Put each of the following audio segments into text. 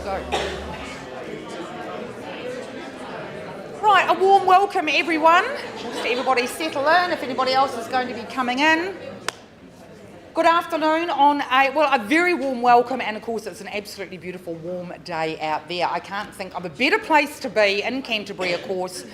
go. Right, a warm welcome everyone. Just everybody settle in if anybody else is going to be coming in. Good afternoon on a very warm welcome, and of course it's an absolutely beautiful warm day out there. I can't think of a better place to be in Canterbury, of course,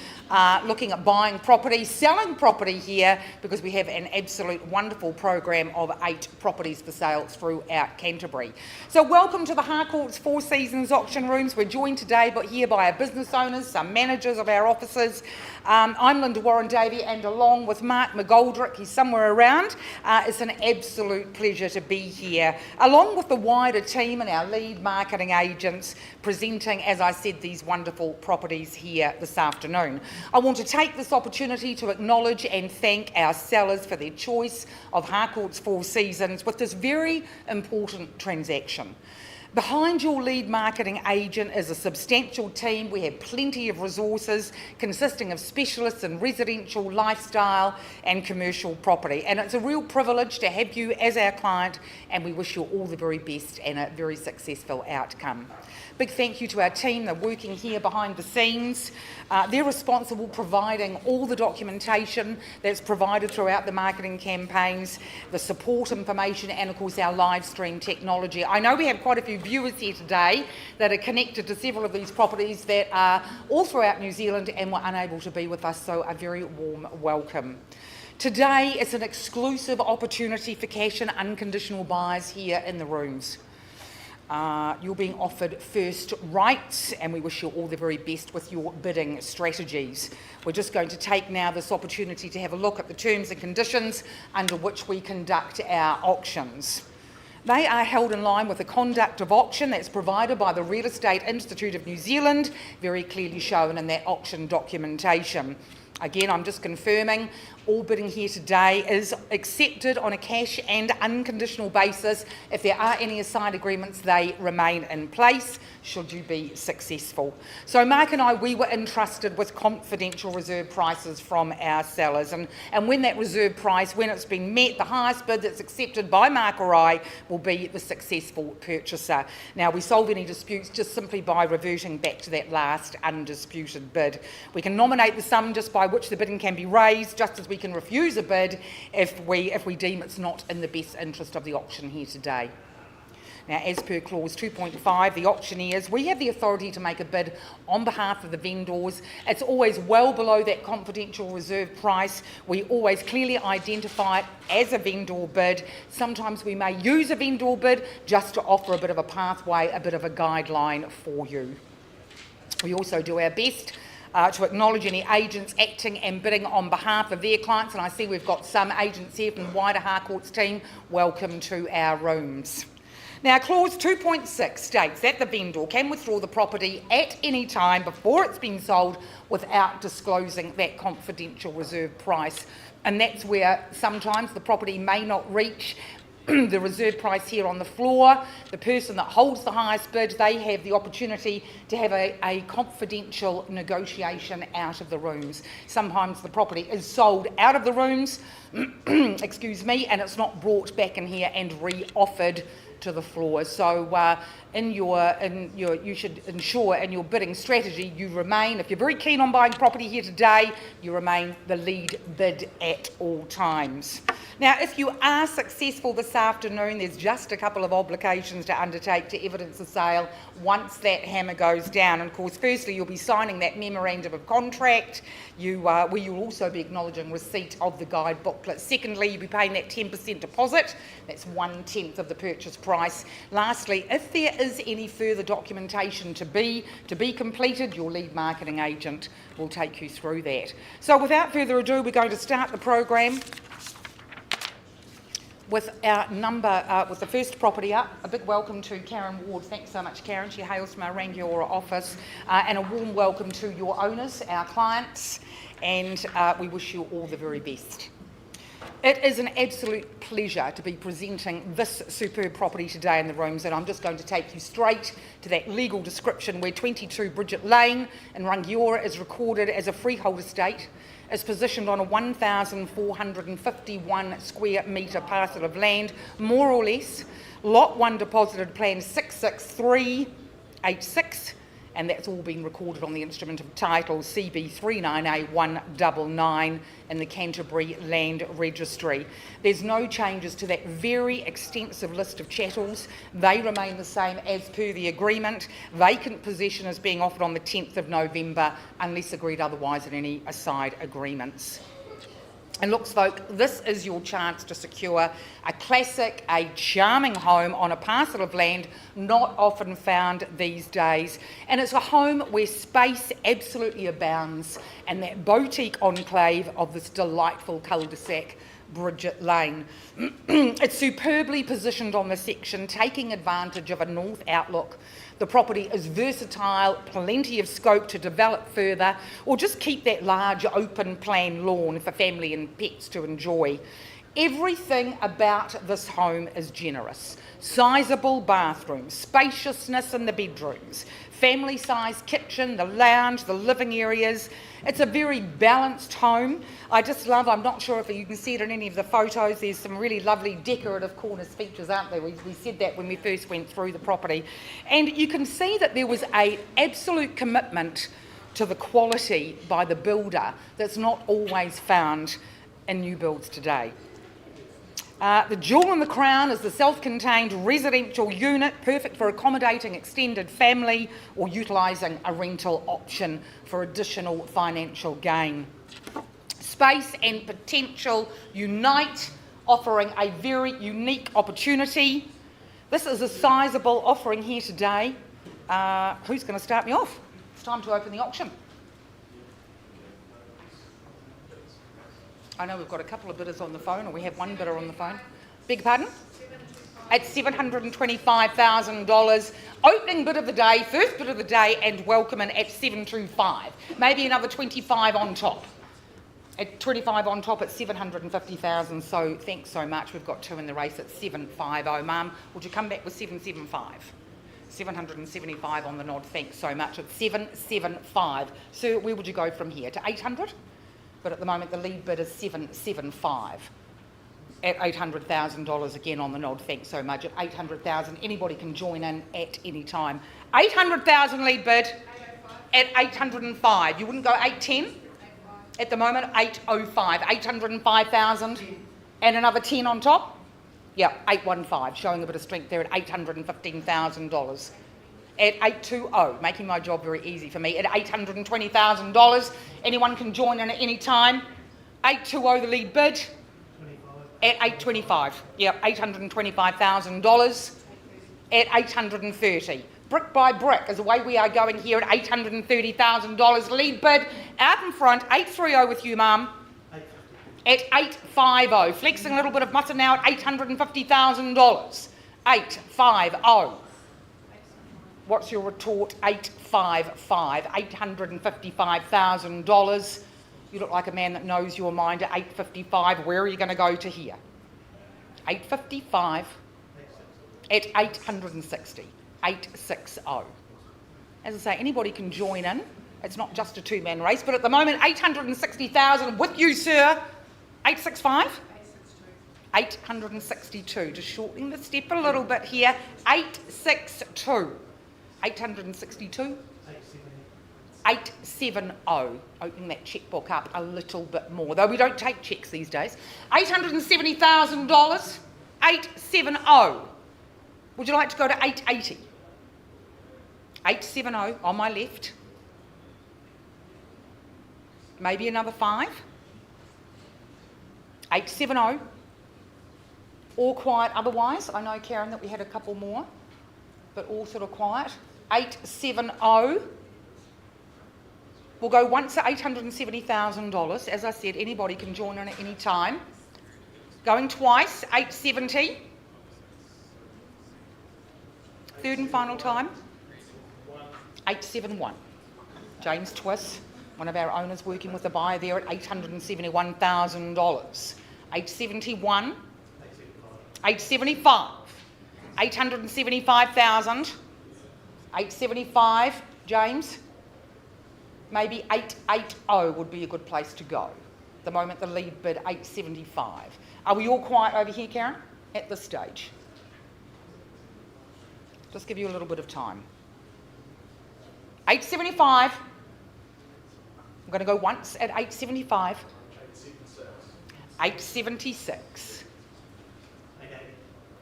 looking at buying property, selling property here, because we have an absolute wonderful program of 8 properties for sale throughout Canterbury. So welcome to the Harcourts Four Seasons auction rooms. We're joined today here by our business owners, some managers of our offices. I'm Linda Warren-Davey, and along with Mark McGoldrick, he's somewhere around, it's an absolute pleasure to be here, along with the wider team and our lead marketing agents, presenting, as I said, these wonderful properties here this afternoon. I want to take this opportunity to acknowledge and thank our sellers for their choice of Harcourts Four Seasons with this very important transaction. Behind your lead marketing agent is a substantial team. We have plenty of resources consisting of specialists in residential, lifestyle and commercial property. And it's a real privilege to have you as our client, and we wish you all the very best and a very successful outcome. Big thank you to our team. They're working here behind the scenes. They're responsible providing all the documentation that's provided throughout the marketing campaigns, the support information, and of course our live stream technology. I know we have quite a few viewers here today that are connected to several of these properties that are all throughout New Zealand and were unable to be with us, so a very warm welcome. Today is an exclusive opportunity for cash and unconditional buyers here in the rooms. You're being offered first rights, and we wish you all the very best with your bidding strategies. We're just going to take now this opportunity to have a look at the terms and conditions under which we conduct our auctions. They are held in line with the conduct of auction that's provided by the Real Estate Institute of New Zealand, very clearly shown in that auction documentation. Again, I'm just confirming all bidding here today is accepted on a cash and unconditional basis. If there are any aside agreements, they remain in place should you be successful. So Mark and I, we were entrusted with confidential reserve prices from our sellers, and when that reserve price, when it's been met, the highest bid that's accepted by Mark or I will be the successful purchaser. Now, we solve any disputes just simply by reverting back to that last undisputed bid. We can nominate the sum just by which the bidding can be raised, just as we can refuse a bid if we deem it's not in the best interest of the auction here today. Now, as per clause 2.5, the auctioneers, we have the authority to make a bid on behalf of the vendors. It's always well below that confidential reserve price. We always clearly identify it as a vendor bid. Sometimes we may use a vendor bid just to offer a bit of a pathway, a bit of a guideline for you. We also do our best to acknowledge any agents acting and bidding on behalf of their clients, and I see we've got some agents here from the wider Harcourts team. Welcome to our rooms. Now, clause 2.6 states that the vendor can withdraw the property at any time before it's been sold without disclosing that confidential reserve price, and that's where sometimes the property may not reach the reserve price here on the floor. The person that holds the highest bid, they have the opportunity to have a confidential negotiation out of the rooms. Sometimes the property is sold out of the rooms, excuse me, and it's not brought back in here and re-offered to the floor. So you should ensure in your bidding strategy you remain, if you're very keen on buying property here today, you remain the lead bid at all times. Now, if you are successful this afternoon, there's just a couple of obligations to undertake to evidence the sale once that hammer goes down. And of course, firstly, you'll be signing that memorandum of contract, where you'll also be acknowledging receipt of the guide booklet. Secondly, you'll be paying that 10% deposit. That's 1/10 of the purchase price. Lastly, if there is any further documentation to be completed, your lead marketing agent will take you through that. So without further ado, we're going to start the program with with the first property up. A big welcome to Karen Ward. Thanks so much, Karen. She hails from our Rangiora office. And a warm welcome to your owners, our clients, and we wish you all the very best. It is an absolute pleasure to be presenting this superb property today in the rooms, and I'm just going to take you straight to that legal description where 22 Bridget Lane in Rangiora is recorded as a freehold estate, is positioned on a 1,451 square metre parcel of land, more or less. Lot 1 deposited plan 663 86, and that's all been recorded on the instrument of title CB39A199 in the Canterbury Land Registry. There's no changes to that very extensive list of chattels. They remain the same as per the agreement. Vacant possession is being offered on the 10th of November unless agreed otherwise in any aside agreements. And look, folk, this is your chance to secure a classic, a charming home on a parcel of land not often found these days. And it's a home where space absolutely abounds, and that boutique enclave of this delightful cul-de-sac, Bridget Lane. It's superbly positioned on the section, taking advantage of a north outlook. The property is versatile, plenty of scope to develop further, or just keep that large open plan lawn for family and pets to enjoy. Everything about this home is generous. Sizable bathrooms, spaciousness in the bedrooms, family-sized kitchen, the lounge, the living areas. It's a very balanced home. I just love, I'm not sure if you can see it in any of the photos, there's some really lovely decorative cornice features, aren't there? We said that when we first went through the property. And you can see that there was an absolute commitment to the quality by the builder that's not always found in new builds today. The jewel in the crown is the self-contained residential unit, perfect for accommodating extended family or utilising a rental option for additional financial gain. Space and potential unite, offering a very unique opportunity. This is a sizable offering here today. Who's going to start me off? It's time to open the auction. I know we've got a couple of bidders on the phone, or we have one bidder on the phone. Beg pardon? At $725,000. Opening bid of the day, first bid of the day, and welcome in at 725. Maybe another 25 on top. At 25 on top at 750,000. So thanks so much. We've got two in the race at 750. Mum, would you come back with 775? 775 on the nod. Thanks so much. At 775. Sir, where would you go from here? To 800? But at the moment, the lead bid is 775 at $800,000 again on the nod. Thanks so much. At 800,000, anybody can join in at any time. 800,000 lead bid at 805. You wouldn't go 810? At the moment, 805. 805,000 and another 10 on top? Yeah, 815, showing a bit of strength there at $815,000. At 820, making my job very easy for me, at $820,000. Anyone can join in at any time. 820, the lead bid. 25. At 825. Yep, $825,000. At 830. Brick by brick is the way we are going here at $830,000. Lead bid out in front, 830 with you, Mum. At 850. Flexing a little bit of muscle now at $850,000. 850. What's your retort? 855, $855,000. You look like a man that knows your mind at 855. Where are you going to go to here? 855 at 860, 860. As I say, anybody can join in. It's not just a two-man race, but at the moment, 860,000 with you, sir. 865? 862. Just shortening the step a little bit here. 862. 862? 870. Opening that checkbook up a little bit more, though we don't take checks these days. $870,000. 870. Would you like to go to 880? 870 on my left. Maybe another 5. 870. All quiet otherwise. I know, Karen, that we had a couple more, but all sort of quiet. 870. We'll go once at $870,000. As I said, anybody can join in at any time. Going twice, 870. Third and final time. 871. James Twiss, one of our owners working with the buyer there at $871,000. 871. 875. 875,000. 875, James. Maybe 880 would be a good place to go. At the moment, the lead bid 875. Are we all quiet over here, Karen, at this stage? Just give you a little bit of time. 875. I'm going to go once at 875. 876.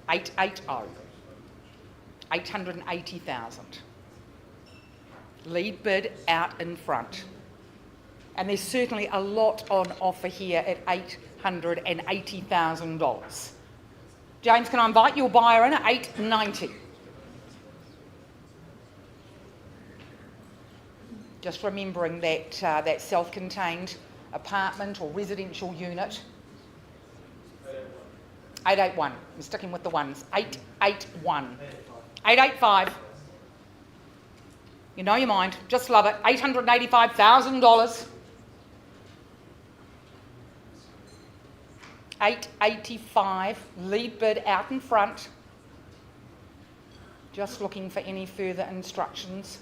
880. 880,000. Lead bid out in front. And there's certainly a lot on offer here at $880,000. James, can I invite your buyer in at 890? Just remembering that that self-contained apartment or residential unit. 881. I'm sticking with the ones. 881. 885. You know your mind. Just love it. $885,000. 885. Lead bid out in front. Just looking for any further instructions.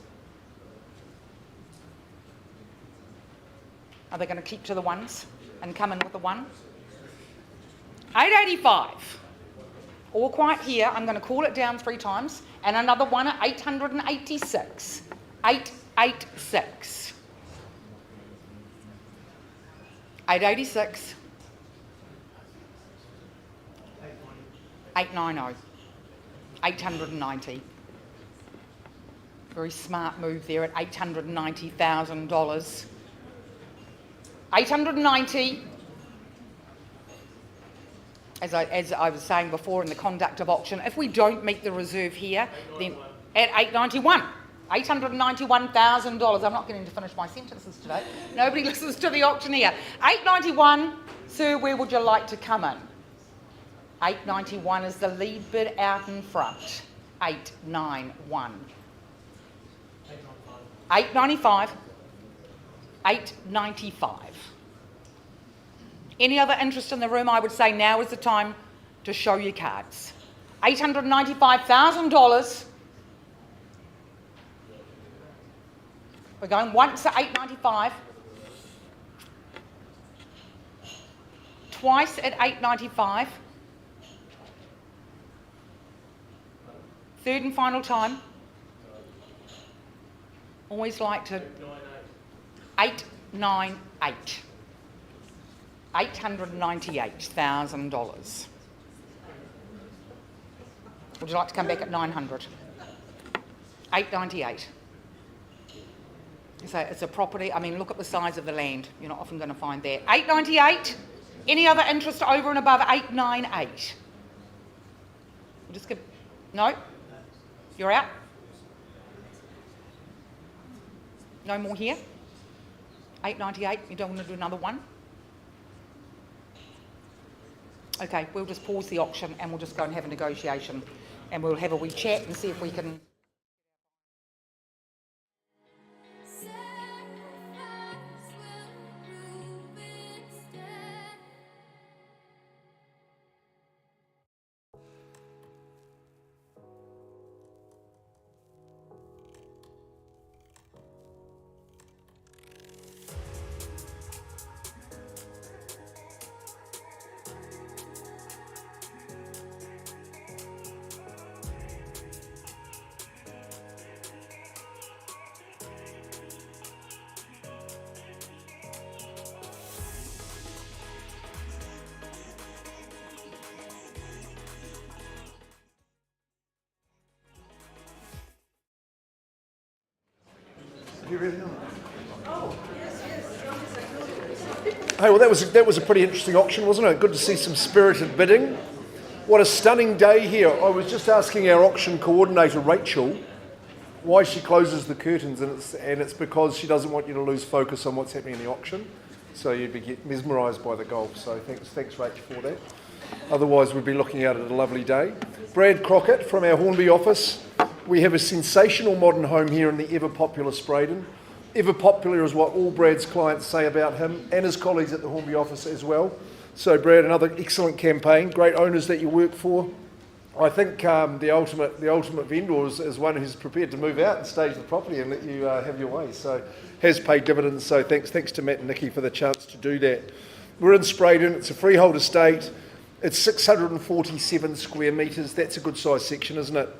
Are they going to keep to the ones and come in with the one? 885. All quiet here. I'm going to call it down 3 times. And another one at 886. 886. 886. 890. 890. Very smart move there at $890,000. 890. As I was saying before in the conduct of auction, if we don't meet the reserve here, then at 891. $891,000. I'm not getting to finish my sentences today. Nobody listens to the auctioneer. 891. Sir, where would you like to come in? 891 is the lead bid out in front. 891. 895. 895. Any other interest in the room? I would say now is the time to show your cards. $895,000. We're going once at 895. Twice at 895. Third and final time. Always like to... 898. $898,000. Would you like to come back at 900? 898. So it's a property. I mean, look at the size of the land. You're not often going to find that. 898. Any other interest over and above 898? We'll just give... No? You're out? No more here? 898. You don't want to do another one? Okay, we'll just pause the auction and we'll just go and have a negotiation and we'll have a wee chat and see if we can... You really are. Oh, yes. Hey, well, that was a pretty interesting auction, wasn't it? Good to see some spirited bidding. What a stunning day here. I was just asking our auction coordinator, Rachel, why she closes the curtains, and it's because she doesn't want you to lose focus on what's happening in the auction. So you'd be mesmerised by the golf. So thanks, Rachel, for that. Otherwise, we'd be looking out at a lovely day. Brad Crockett from our Hornby office. We have a sensational modern home here in the ever-popular Spraydon. Ever-popular is what all Brad's clients say about him and his colleagues at the Hornby office as well. So Brad, another excellent campaign, great owners that you work for. I think the ultimate vendor is one who's prepared to move out and stage the property and let you have your way. So has paid dividends, so thanks to Matt and Nikki for the chance to do that. We're in Spraydon, it's a freehold estate. It's 647 square metres, that's a good sized section, isn't it?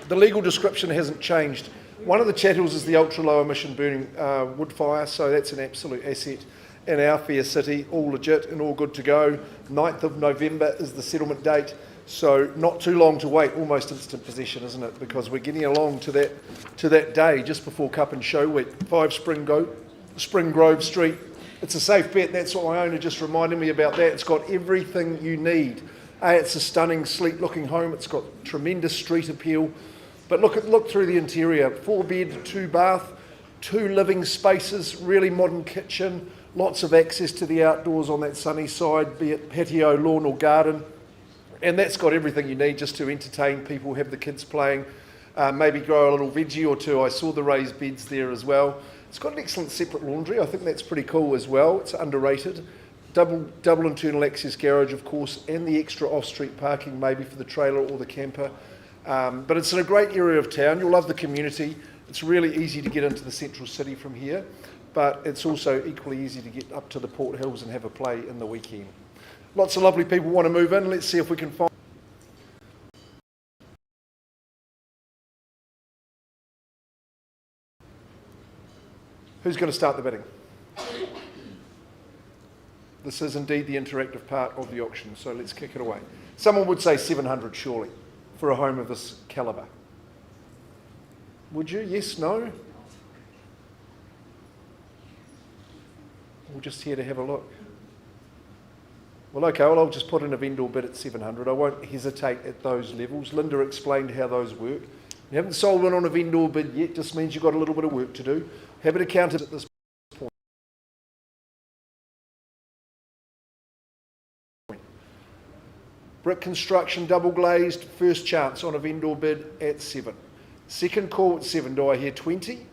The legal description hasn't changed. One of the chattels is the ultra low emission burning wood fire, so that's an absolute asset in our fair city, all legit and all good to go. 9th of November is the settlement date, so not too long to wait, almost instant possession, isn't it? Because we're getting along to that day just before Cup and Show Week. 5 Spring Grove Street. It's a safe bet. That's what my owner just reminded me about that. It's got everything you need. It's a stunning, sleek-looking home. It's got tremendous street appeal. But look through the interior. 4-bed, 2-bath, 2 living spaces, really modern kitchen, lots of access to the outdoors on that sunny side, be it patio, lawn or garden. And that's got everything you need just to entertain people, have the kids playing, maybe grow a little veggie or two. I saw the raised beds there as well. It's got an excellent separate laundry. I think that's pretty cool as well. It's underrated. Double internal access garage, of course, and the extra off-street parking maybe for the trailer or the camper. But it's in a great area of town. You'll love the community. It's really easy to get into the central city from here, but it's also equally easy to get up to the Port Hills and have a play in the weekend. Lots of lovely people want to move in. Let's see if we can find... Who's going to start the bidding? This is indeed the interactive part of the auction, so let's kick it away. Someone would say 700 surely for a home of this calibre. Would you? Yes, no? We're just here to have a look. Well, okay, well, I'll just put in a vendor bid at 700. I won't hesitate at those levels. Linda explained how those work. You haven't sold one on a vendor bid yet, just means you've got a little bit of work to do. Have it accounted at this point. Brick construction, double glazed, first chance on a vendor bid at 7. Second call at 7, do I hear 20?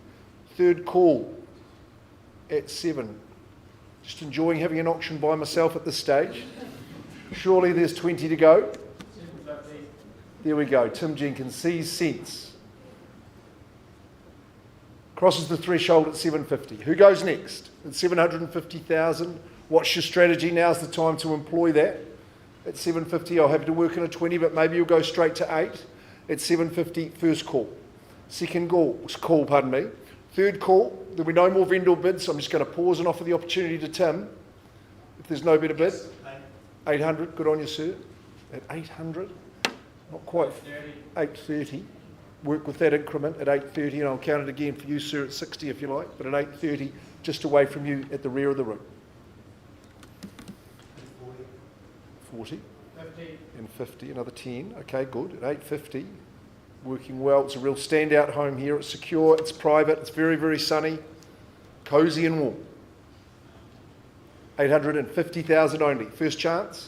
Third call at 7. Just enjoying having an auction by myself at this stage. Surely there's 20 to go. There we go, Tim Jenkins sees sense. Crosses the threshold at 750. Who goes next? At 750,000. What's your strategy? Now's the time to employ that. At 750, I'll have to work in a 20, but maybe you'll go straight to 8. At 750, first call. Second call, pardon me. Third call, there'll be no more vendor bids, so I'm just going to pause and offer the opportunity to Tim. If there's no better bid. 800, good on you, sir. At 800, not quite 830. Work with that increment at 830, and I'll count it again for you, sir, at 60 if you like, but at 830, just away from you at the rear of the room. 40. 50. And 50, another 10. Okay, good. At 850, working well. It's a real standout home here. It's secure, it's private, it's very, very sunny, cosy and warm. 850,000 only. First chance?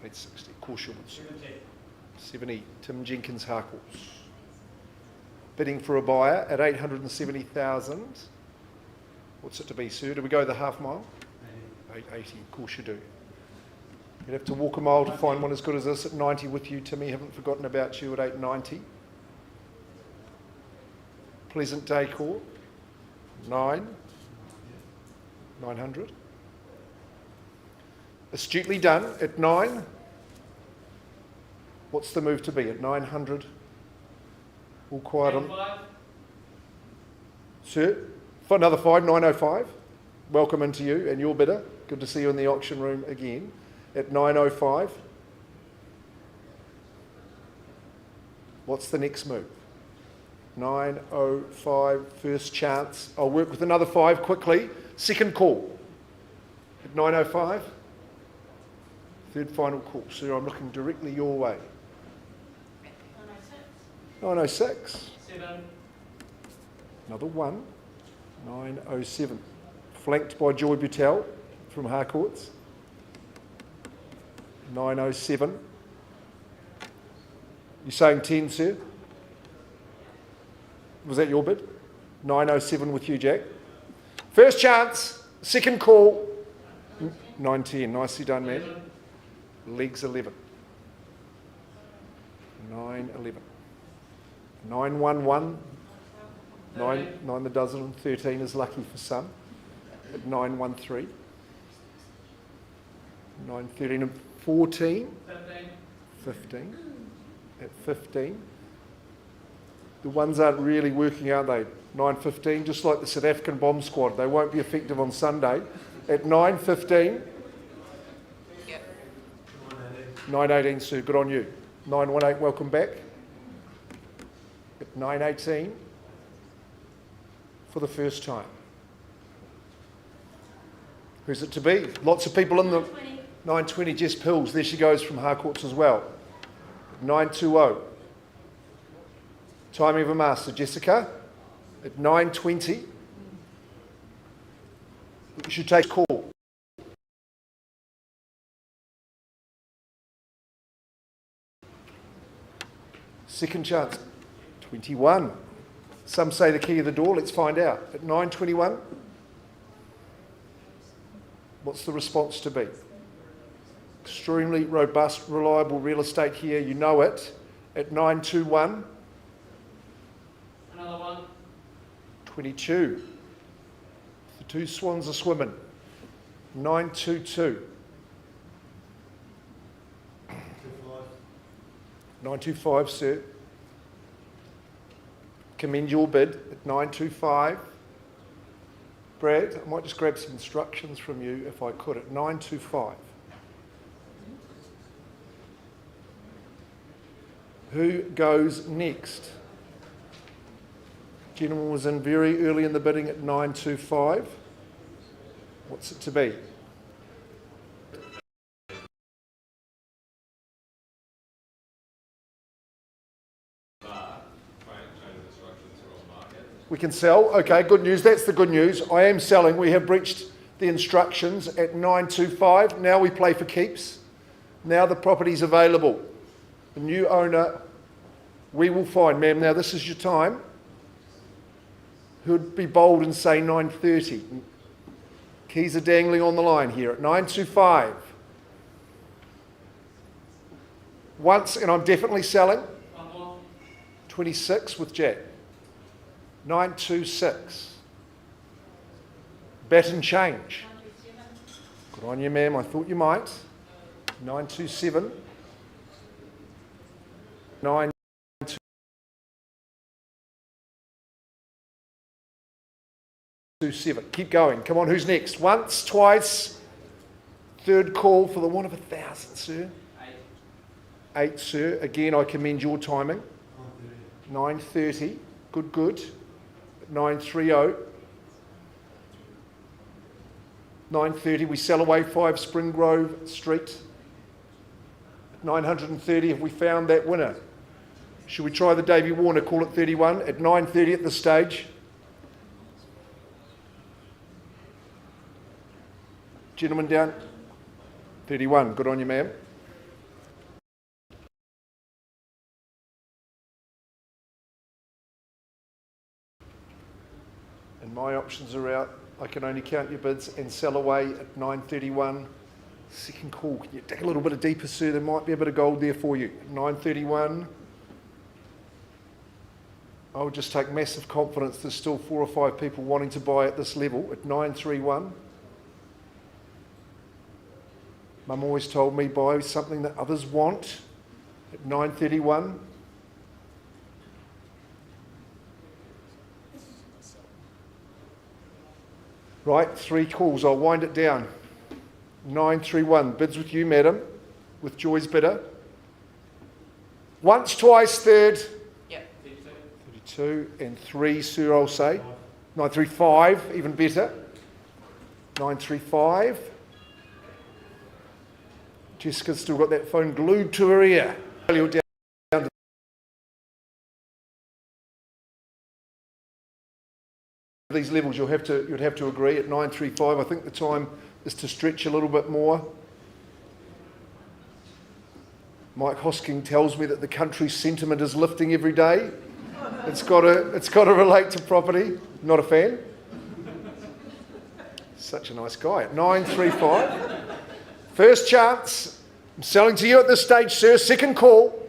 860. Of course you would, sir. 70. Tim Jenkins, Harcourts. Bidding for a buyer at 870,000. What's it to be, sir? Do we go the half mile? 880. Of course you do. You'd have to walk a mile to find one as good as this at 90 with you, Timmy. Haven't forgotten about you at 890. Pleasant Decor. 900. Astutely done at 9. What's the move to be at 900? All quiet on. Sir, for another 5, 905. Welcome into you and your bidder. Good to see you in the auction room again. At 905. What's the next move? 905, first chance. I'll work with another 5 quickly. Second call. At 905. Third final call. Sir, I'm looking directly your way. 906. 7. Another 1. 907. Flanked by Joy Butel from Harcourts. 907. You're saying 10, sir? Was that your bid? 907 with you, Jack. First chance, second call. 910. Nicely done, man. Legs 11. 911. 911. 9 the dozen, and 13 is lucky for some. At 913. 913 and 14. 15. At 15. The ones aren't really working, are they? 9:15, just like the South African bomb squad. They won't be effective on Sunday. At 9:15. Yep. 9:18, Sue, good on you. 918, welcome back. At 9:18, for the first time. Who's it to be? Lots of people in the... 9:20, Jess Pills, there she goes from Harcourts as well. 9:20. Timing of a master, Jessica. At 9:20, you should take a call. Second chance, 21. Some say the key of the door, let's find out. At 9:21, what's the response to be? Extremely robust, reliable real estate here, you know it. At 9:21. Another one. 22. The two swans are swimming. 9:22. 9:25, sir. Commend your bid at 9:25. Brad, I might just grab some instructions from you if I could at 9:25. Who goes next? Gentleman was in very early in the bidding at 9:25. What's it to be? We can sell. Okay, good news. That's the good news. I am selling. We have breached the instructions at 9:25. Now we play for keeps. Now the property's available. The new owner, we will find. Ma'am, now this is your time. Who'd be bold and say 9:30? Keys are dangling on the line here at 9:25. Once, and I'm definitely selling. 26 with Jack. 9:26. Bet and change. Good on you, ma'am. I thought you might. 9:27. 9:27. Keep going. Come on, who's next? Once, twice. Third call for the one of 1,000, sir. 8, sir. Again, I commend your timing. 9:30. Good, good. 9:30. 9:30. We sell away 5 Spring Grove Street. 930. Have we found that winner? Should we try the Davey Warner? Call it 31 at 9:30 at this stage. Gentleman down. 31. Good on you, ma'am. And my options are out. I can only count your bids and sell away at 9:31. Second call. Can you dig a little bit deeper, sir? There might be a bit of gold there for you. 9:31. I would just take massive confidence there's still 4 or 5 people wanting to buy at this level at 9:31. Mum always told me buy something that others want at 9:31. Right, 3 calls. I'll wind it down. 931. Bids with you, madam, with Joy's bidder. Once, twice, third. Yep. 32 and 3, sir, I'll say. 935, even better. 935. Jessica's still got that phone glued to her ear. Down to these levels, you'd have to agree at 935. I think the time is to stretch a little bit more. Mike Hosking tells me that the country's sentiment is lifting every day. It's got to relate to property. Not a fan. Such a nice guy. At 935. First chance. I'm selling to you at this stage, sir. Second call.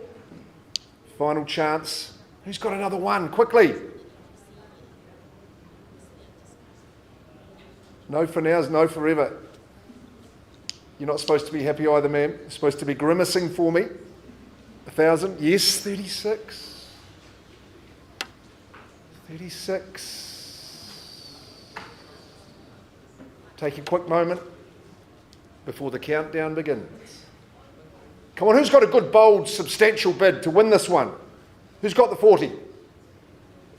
Final chance. Who's got another one? Quickly. No for now is no forever. You're not supposed to be happy either, ma'am. You're supposed to be grimacing for me. 1,000. Yes, 36. 36. Take a quick moment before the countdown begins. Come on, who's got a good, bold, substantial bid to win this one? Who's got the 40?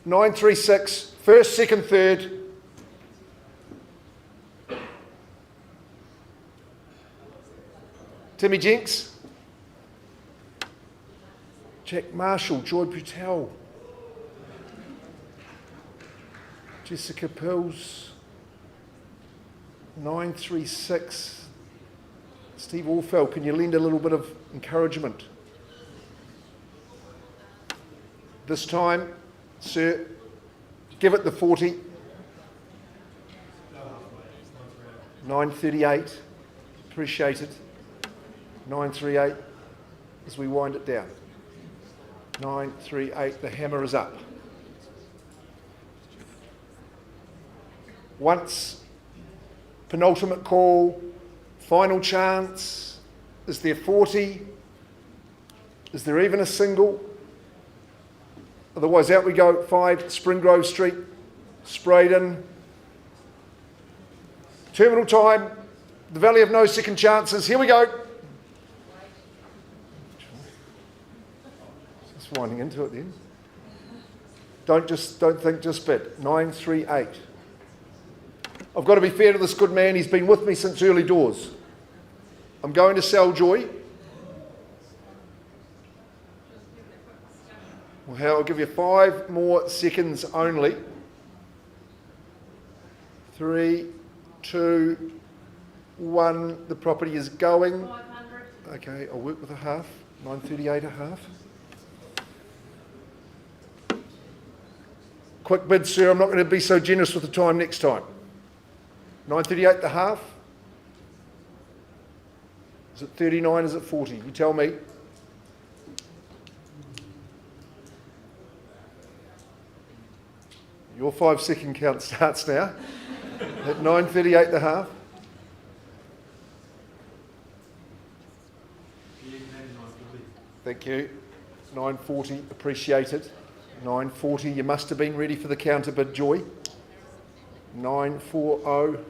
936, first, second, third. Timmy Jenks. Jack Marshall, Joy Butel. Jessica Pills. 936. Steve Orfeld, can you lend a little bit of encouragement? This time, sir, give it the 40. 938. Appreciate it. 938 as we wind it down. 938, the hammer is up. Once, penultimate call, final chance. Is there 40? Is there even a single? Otherwise, out we go. 5, Springgrove Street, Spraydon. Terminal time, the Valley of No Second Chances. Here we go. Just winding into it then. Don't think, just bid. 938. I've got to be fair to this good man. He's been with me since early doors. I'm going to sell Joy. Well, I'll give you 5 more seconds only. 3, 2, 1. The property is going. 500. Okay, I'll work with a half. 938 a half. Quick bid, sir. I'm not going to be so generous with the time next time. 938 the half. Is it 39? Is it 40? You tell me. Your 5-second count starts now. At 938 the half. Thank you. 940, appreciated. 940, you must have been ready for the counter bid, Joy. 940.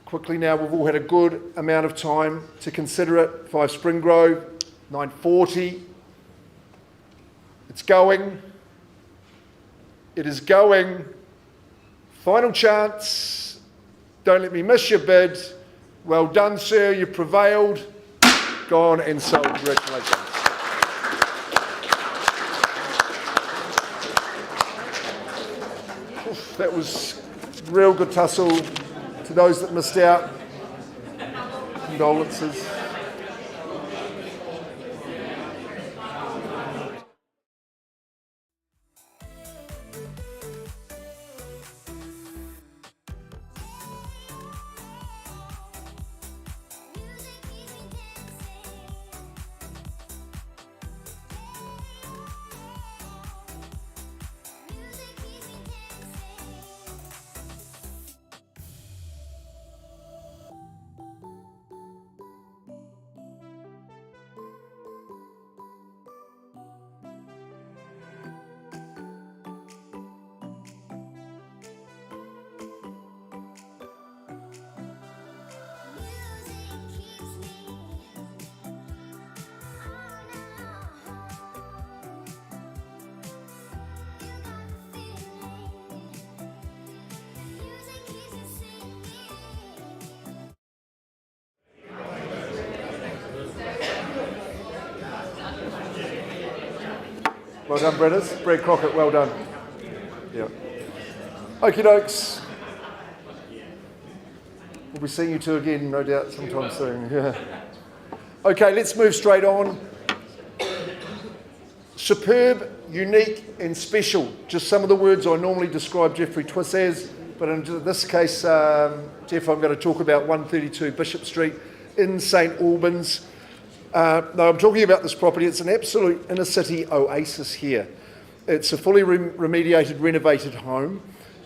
Quickly now, we've all had a good amount of time to consider it. 5 Springgrove, 940. It's going. It is going. Final chance. Don't let me miss your bid. Well done, sir. You prevailed. Gone and sold. Congratulations. Oof, that was real good tussle. To those that missed out, condolences. Well done, Bretters. Brett Crockett, well done. Yeah. Okie dokes. We'll be seeing you two again, no doubt, sometime soon. Yeah. Okay, let's move straight on. Superb, unique and special. Just some of the words I normally describe Jeffrey Twiss as, but in this case, Jeff, I'm going to talk about 132 Bishop Street in St Albans. No, I'm talking about this property. It's an absolute inner city oasis here. It's a fully remediated, renovated home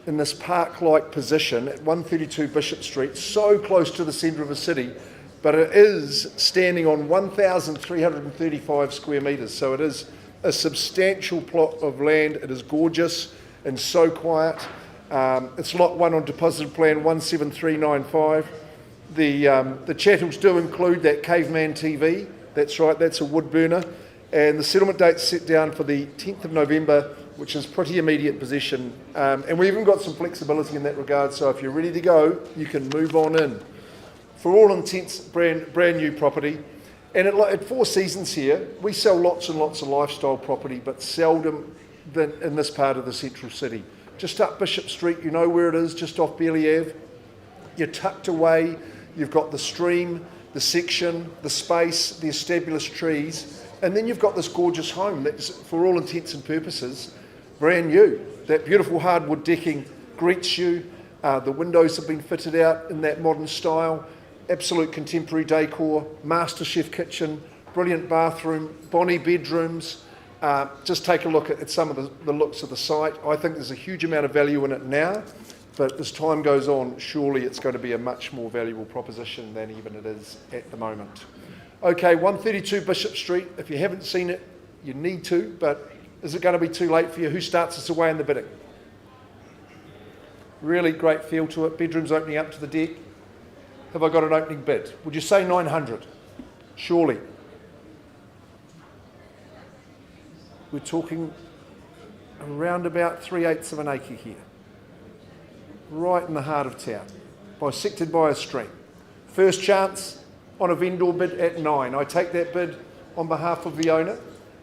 in this park-like position at 132 Bishop Street, so close to the centre of the city, but it is standing on 1,335 square metres, so it is a substantial plot of land. It is gorgeous and so quiet. It's lot 1 on deposit plan 17395. The chattels do include that caveman TV. That's right, that's a wood burner. And the settlement date's set down for the 10th of November, which is pretty immediate possession. And we've even got some flexibility in that regard, so if you're ready to go, you can move on in. For all intents, brand new property. And at Four Seasons here, we sell lots and lots of lifestyle property, but seldom in this part of the central city. Just up Bishop Street, you know where it is, just off Bailey Ave. You're tucked away, you've got the stream, the section, the space, the established trees, and then you've got this gorgeous home that's, for all intents and purposes, brand new. That beautiful hardwood decking greets you. The windows have been fitted out in that modern style. Absolute contemporary decor, master chef kitchen, brilliant bathroom, bonny bedrooms. Just take a look at some of the looks of the site. I think there's a huge amount of value in it now, but as time goes on, surely it's going to be a much more valuable proposition than even it is at the moment. Okay, 132 Bishop Street. If you haven't seen it, you need to, but is it going to be too late for you? Who starts us away in the bidding? Really great feel to it. Bedrooms opening up to the deck. Have I got an opening bid? Would you say 900? Surely. We're talking around about 3/8 of an acre here. Right in the heart of town. Bisected by a stream. First chance on a vendor bid at 9. I take that bid on behalf of the owner.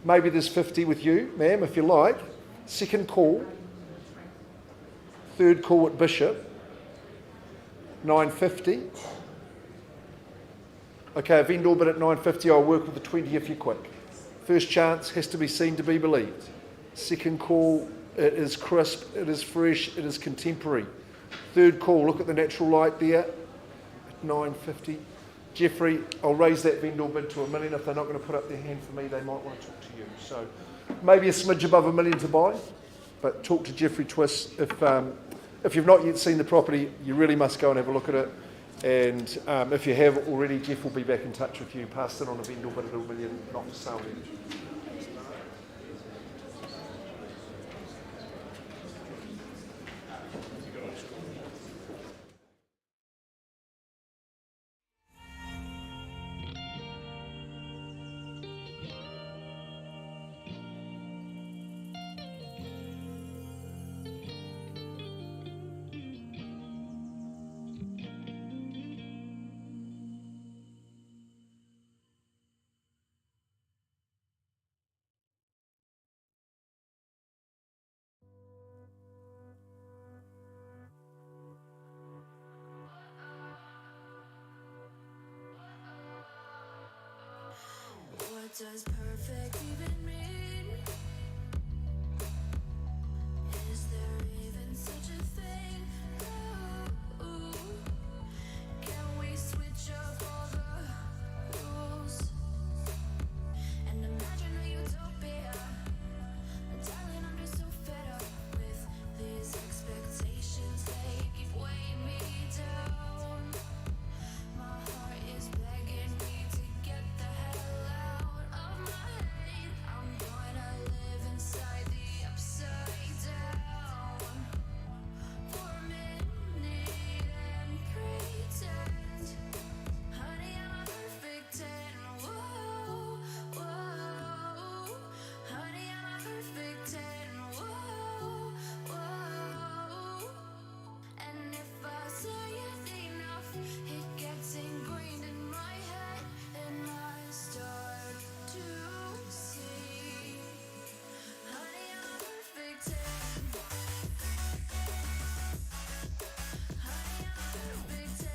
Maybe there's 50 with you, ma'am, if you like. Second call. Third call at Bishop. 950. Okay, a vendor bid at 950, I'll work with the 20 if you're quick. First chance has to be seen to be believed. Second call, it is crisp, it is fresh, it is contemporary. Third call, look at the natural light there at 950. Jeffrey, I'll raise that vendor bid to $1 million. If they're not going to put up their hand for me, they might want to talk to you. So maybe a smidge above $1 million to buy, but talk to Jeffrey Twiss. If you've not yet seen the property, you really must go and have a look at it. And if you have already, Jeff will be back in touch with you. Passed it on a vendor bid at $1 million, not for sale yet. What does perfect even mean? Is there even such a thing? Ooh, can we switch up all the rules and imagine a utopia? Darling, I'm just so fed up with these expectations. They keep weighing me down. My heart is begging me to get the hell out of my head. I'm gonna live inside the upside down for a minute and pretend, honey, I'm a perfect 10. Whoa, whoa, honey, I'm a perfect 10. Whoa, whoa, and if I say it enough, it gets ingrained in my head, and I start to see, honey, I'm a perfect 10. Honey, I'm a perfect 10.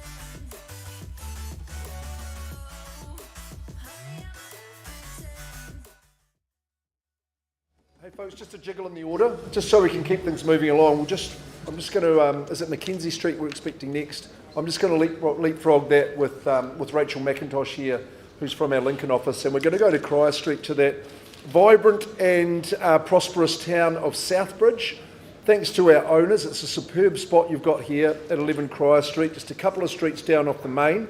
Whoa, honey, I'm a perfect 10. Hey folks, just a jiggle in the order, just so we can keep things moving along. I'm just going to, is it Mackenzie Street we're expecting next? I'm just going to leapfrog that with Rachel McIntosh here, who's from our Lincoln office, and we're going to go to Chry Street, to that vibrant and prosperous town of Southbridge. Thanks to our owners, it's a superb spot you've got here at 11 Chry Street, just a couple of streets down off the main.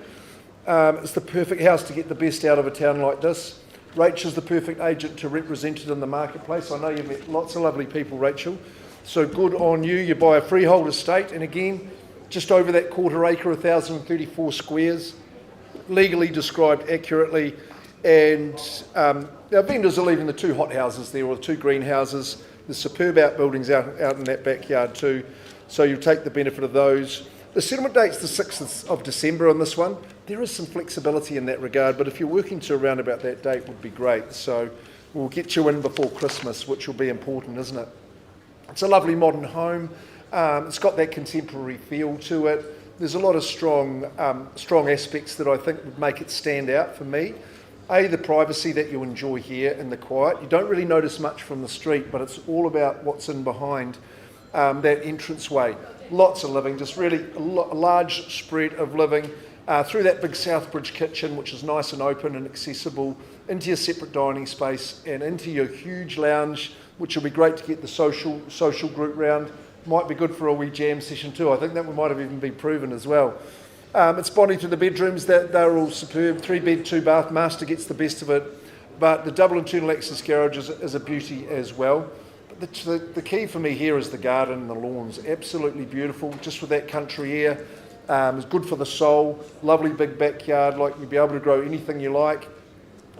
It's the perfect house to get the best out of a town like this. Rachel's the perfect agent to represent it in the marketplace. I know you've met lots of lovely people, Rachel. So good on you. You buy a freehold estate, and again, just over that quarter acre, 1,034 squares, legally described accurately. And our vendors are leaving the 2 hothouses there, or the 2 greenhouses. There's superb outbuildings out in that backyard too. So you'll take the benefit of those. The settlement date's the 6th of December on this one. There is some flexibility in that regard, but if you're working to around about that date would be great. So we'll get you in before Christmas, which will be important, isn't it? It's a lovely modern home. It's got that contemporary feel to it. There's a lot of strong aspects that I think would make it stand out for me. The privacy that you enjoy here in the quiet. You don't really notice much from the street, but it's all about what's in behind that entranceway. Lots of living, just really a large spread of living through that big Southbridge kitchen, which is nice and open and accessible, into your separate dining space and into your huge lounge, which will be great to get the social group round. Might be good for a wee jam session too. I think that might have even been proven as well. It's bonding to the bedrooms. They're all superb. 3-bed, 2-bath. Master gets the best of it. But the double internal access garage is a beauty as well. But the key for me here is the garden and the lawns. Absolutely beautiful, just with that country air. It's good for the soul. Lovely big backyard, like you'll be able to grow anything you like.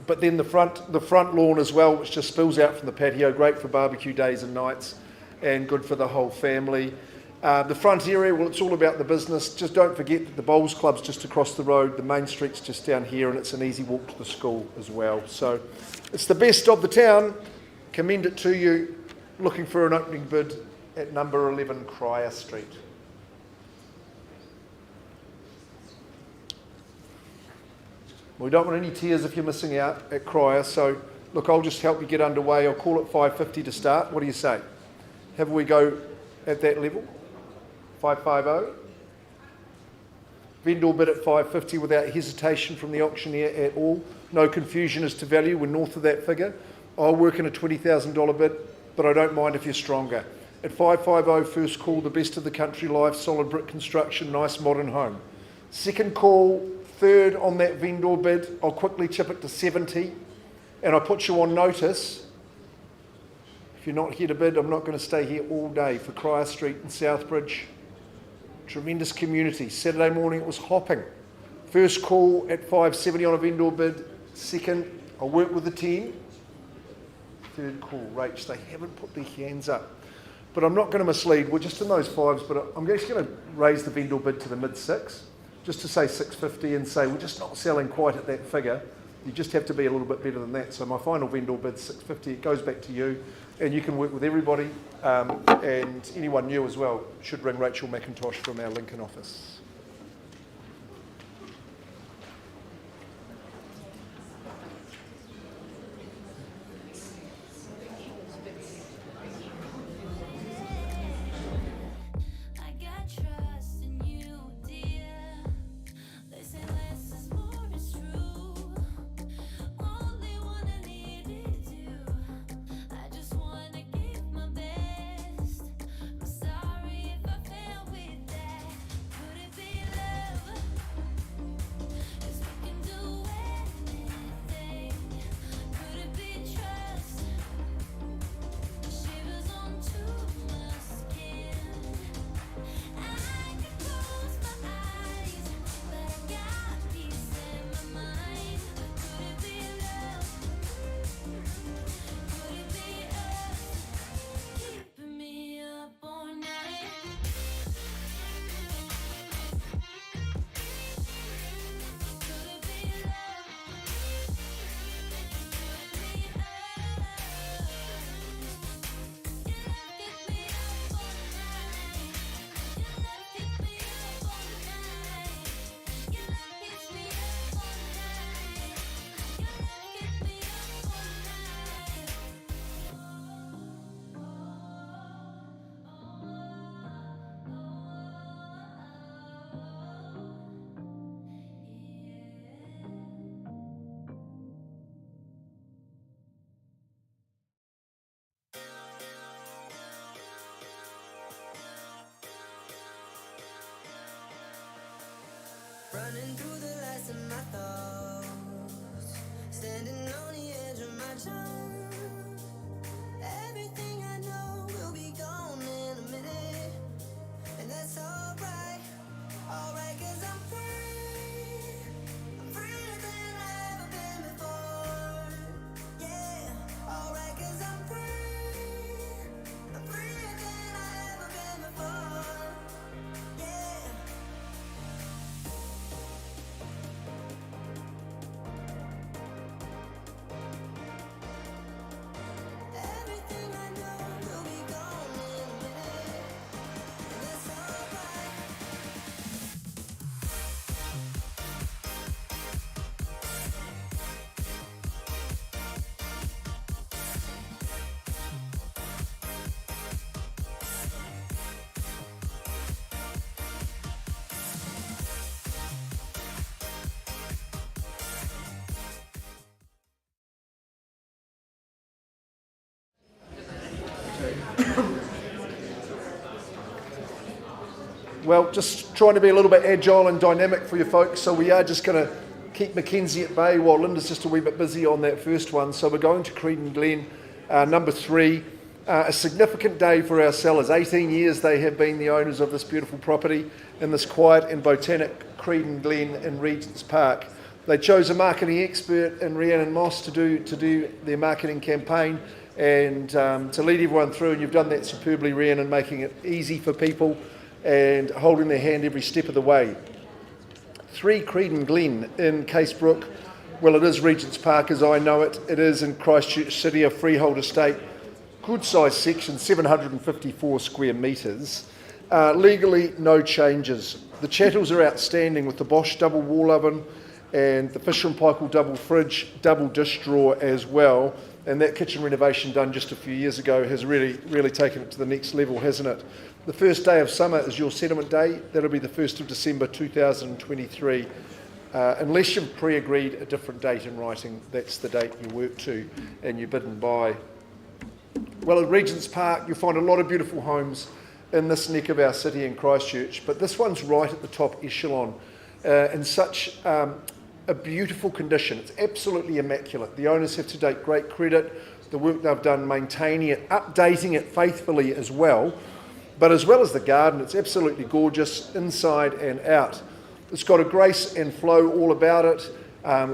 But then the front lawn as well, which just spills out from the patio. Great for barbecue days and nights, and good for the whole family. The front area, well, it's all about the business. Just don't forget that the bowls club's just across the road, the main street's just down here, and it's an easy walk to the school as well. So it's the best of the town. Commend it to you. Looking for an opening bid at number 11 Chry Street. We don't want any tears if you're missing out at Chry, so look, I'll just help you get underway. I'll call it 550 to start. What do you say? Have we go at that level? 550. Vendor bid at 550 without hesitation from the auctioneer at all. No confusion as to value. We're north of that figure. I'll work in a $20,000 bid, but I don't mind if you're stronger. At 550, first call, the best of the country life, solid brick construction, nice modern home. Second call, third on that vendor bid. I'll quickly chip it to 70, and I put you on notice. If you're not here to bid, I'm not going to stay here all day for Chry Street in Southbridge. Tremendous community. Saturday morning it was hopping. First call at 570 on a vendor bid. Second, I'll work with the team. Third call, Rach, they haven't put their hands up. But I'm not going to mislead. We're just in those fives, but I'm just going to raise the vendor bid to the mid-6, just to say 650 and say we're just not selling quite at that figure. You just have to be a little bit better than that. So my final vendor bid's 650. It goes back to you, and you can work with everybody, and anyone new as well should ring Rachel McIntosh from our Lincoln office. I got trust in you, dear. They say less is more is true. Only one I needed to. I just wanna give my best. I'm sorry if I fail with that. Could it be love? 'Cause we can do anything. Could it be trust? Shivers onto my skin. I could close my eyes, but I got peace in my mind. Could it be love? Could it be us keeping me up all night? Could it be love? Could it be us? Your love keeps me up all night. Your love keeps me up all night. Your love keeps me up all night. Your love keeps me up all Running through the lights of my thoughts, standing on the edge march on. Everything I know will be gone in a minute, and that's alright, alright, 'cause I'm free. I'm freer than I've ever been before. Yeah, alright, 'cause I'm free. I'm freer than I've ever been before. Yeah. Everything I know will be gone in a minute, and that's alright. Well, just trying to be a little bit agile and dynamic for you folks, so we are just going to keep Mackenzie at bay while Linda's just a wee bit busy on that first one. So we're going to Chry Glen, number 3. A significant day for our sellers. 18 years they have been the owners of this beautiful property in this quiet and botanic Chry Glen in Regent's Park. They chose a marketing expert in Rhiannon Moss to do their marketing campaign and to lead everyone through, and you've done that superbly, Rhiannon, making it easy for people and holding their hand every step of the way. 3 Chry Glen in Casebrook. Well, it is Regent's Park as I know it. It is in Christchurch City, a freehold estate. Good sized section, 754 square metres. Legally, no changes. The chattels are outstanding with the Bosch double wall oven and the Fisher and Paykel double fridge, double dish drawer as well. And that kitchen renovation done just a few years ago has really, really taken it to the next level, hasn't it? The first day of summer is your settlement day. That'll be the 1st of December 2023. Unless you've pre-agreed a different date in writing, that's the date you work to and you bid and buy. Well, at Regent's Park, you'll find a lot of beautiful homes in this neck of our city in Christchurch, but this one's right at the top echelon in such a beautiful condition. It's absolutely immaculate. The owners have to take great credit. The work they've done maintaining it, updating it faithfully as well. But as well as the garden, it's absolutely gorgeous inside and out. It's got a grace and flow all about it.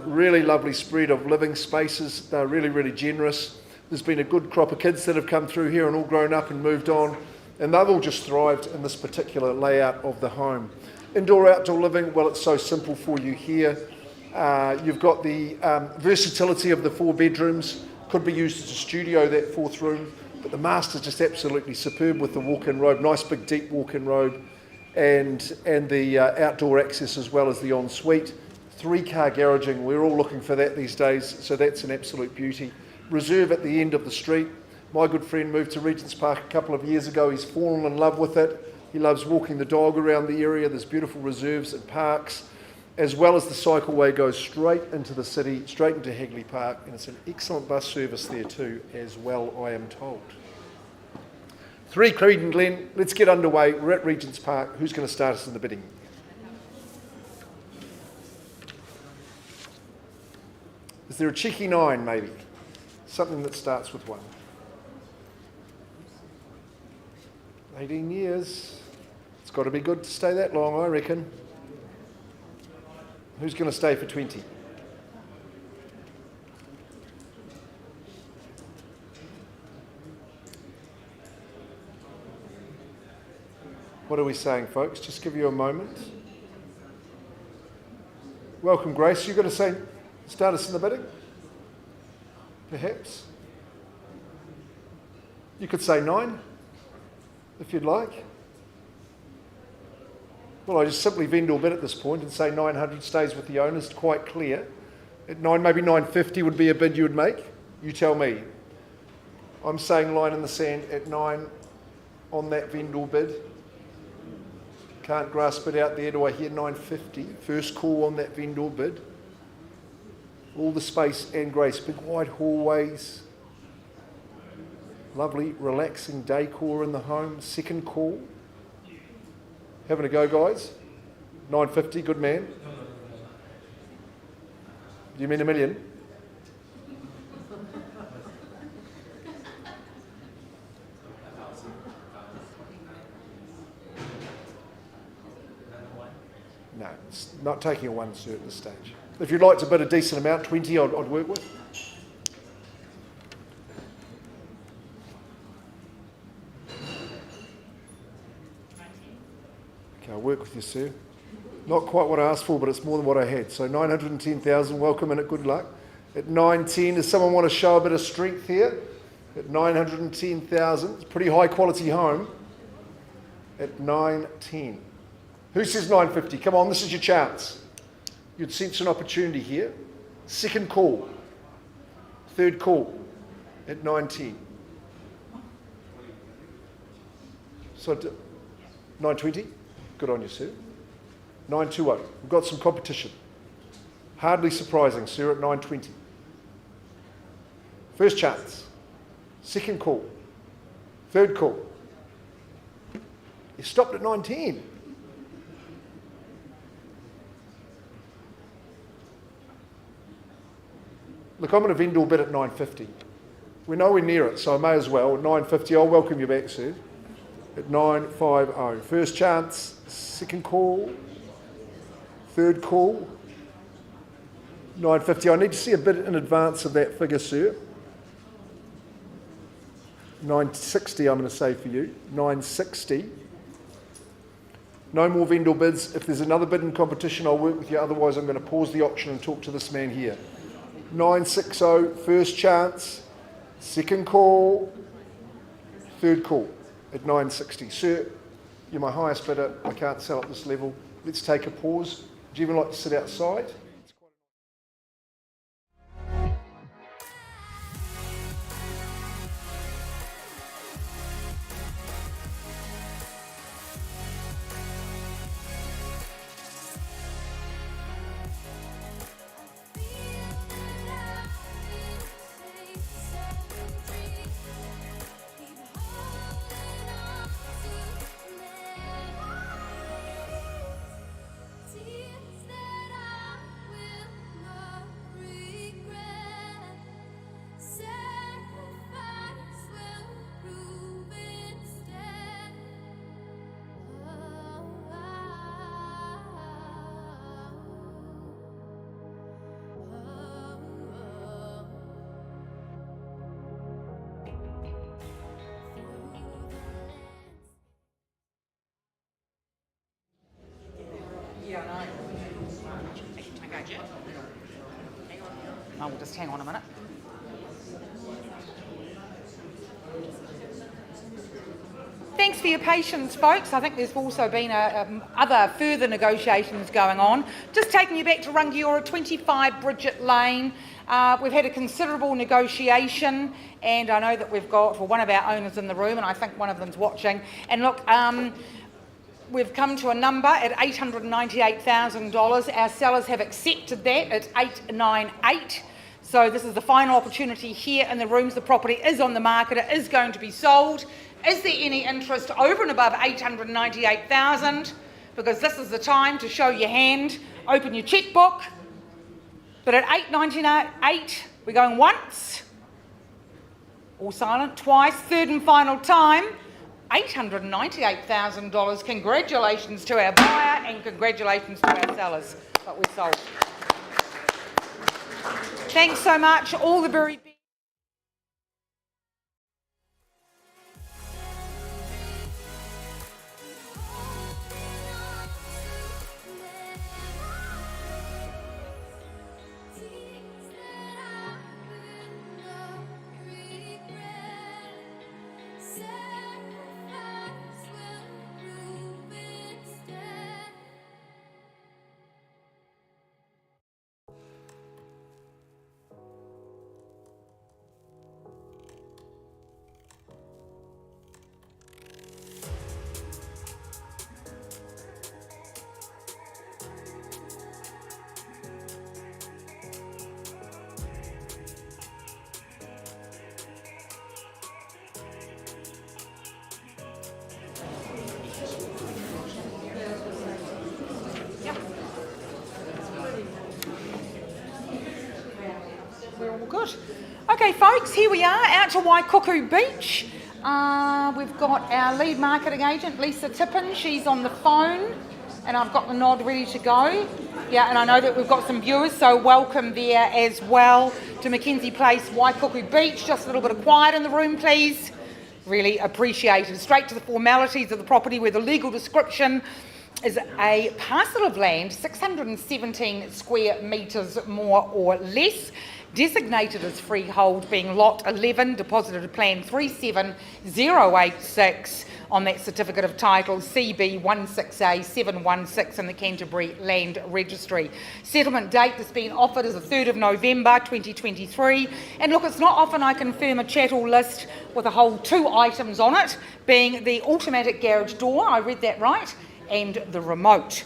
Really lovely spread of living spaces. They're really, really generous. There's been a good crop of kids that have come through here and all grown up and moved on. And they've all just thrived in this particular layout of the home. Indoor-outdoor living, well, it's so simple for you here. You've got the versatility of the 4 bedrooms. Could be used as a studio, that 4th room. But the master's just absolutely superb with the walk-in robe, nice big deep walk-in robe, and the outdoor access as well as the ensuite. 3-car garaging, we're all looking for that these days, so that's an absolute beauty. Reserve at the end of the street. My good friend moved to Regent's Park a couple of years ago. He's fallen in love with it. He loves walking the dog around the area. There's beautiful reserves and parks, as well as the cycleway goes straight into the city, straight into Hagley Park, and it's an excellent bus service there too, as well, I am told. 3 Chry Glen, let's get underway. We're at Regent's Park. Who's going to start us in the bidding? Is there a cheeky 9 maybe? Something that starts with 1. 18 years. It's got to be good to stay that long, I reckon. Who's going to stay for 20? What are we saying, folks? Just give you a moment. Welcome, Grace. You're going to say, start us in the bidding? Perhaps. You could say 9, if you'd like. Well, I just simply vendor bid at this point and say 900 stays with the owners, quite clear. At 9, maybe 950 would be a bid you would make. You tell me. I'm saying line in the sand at 9 on that vendor bid. Can't grasp it out there. Do I hear 950? First call on that vendor bid. All the space and grace, big wide hallways. Lovely, relaxing decor in the home. Second call. Having a go, guys? 950, good man. Do you mean $1 million? No, it's not taking a 1, sir, at this stage. If you'd like to bid a decent amount, 20 I'd work with. Okay, I'll work with you, sir. Not quite what I asked for, but it's more than what I had. So 910,000, welcome and good luck. At 910, does someone want to show a bit of strength here? At 910,000, it's a pretty high quality home. At 910. Who says 950? Come on, this is your chance. You'd sense an opportunity here. Second call. Third call. At 910. So 920? Good on you, sir. 920. We've got some competition. Hardly surprising, sir, at 920. First chance. Second call. Third call. You stopped at 910. Look, I'm going to vendor bid at 950. We're nowhere near it, so I may as well. At 950, I'll welcome you back, sir. At 950. First chance. Second call. Third call. 950. I need to see a bit in advance of that figure, sir. 960, I'm going to say for you. 960. No more vendor bids. If there's another bid in competition, I'll work with you. Otherwise, I'm going to pause the auction and talk to this man here. 960, first chance. Second call. Third call at 960. Sir, you're my highest bidder. I can't sell at this level. Let's take a pause. Would you even like to sit outside? Yeah, I know. Okay, Jim. We'll just hang on a minute. Thanks for your patience, folks. I think there's also been other further negotiations going on. Just taking you back to Rangiora 25 Bridget Lane. We've had a considerable negotiation, and I know that we've got one of our owners in the room, and I think one of them's watching. And look, we've come to a number at $898,000. Our sellers have accepted that at $898,000. So this is the final opportunity here in the rooms. The property is on the market. It is going to be sold. Is there any interest over and above $898,000? Because this is the time to show your hand, open your checkbook. But at $898,000, we're going once, all silent, twice, third and final time. $898,000. Congratulations to our buyer and congratulations to our sellers. But we're sold. Thanks so much. All the very best. We're all good. Okay, folks, here we are out to Waikuku Beach. We've got our lead marketing agent, Lisa Tippin. She's on the phone. And I've got the nod ready to go. Yeah, and I know that we've got some viewers, so welcome there as well to Mackenzie Place, Waikuku Beach. Just a little bit of quiet in the room, please. Really appreciated. Straight to the formalities of the property, where the legal description is a parcel of land, 617 square metres more or less, designated as freehold, being lot 11, deposited at plan 37086 on that certificate of title CB16A716 in the Canterbury Land Registry. Settlement date that's been offered is the 3rd of November 2023. And look, it's not often I confirm a chattel list with a whole 2 items on it, being the automatic garage door, I read that right, and the remote.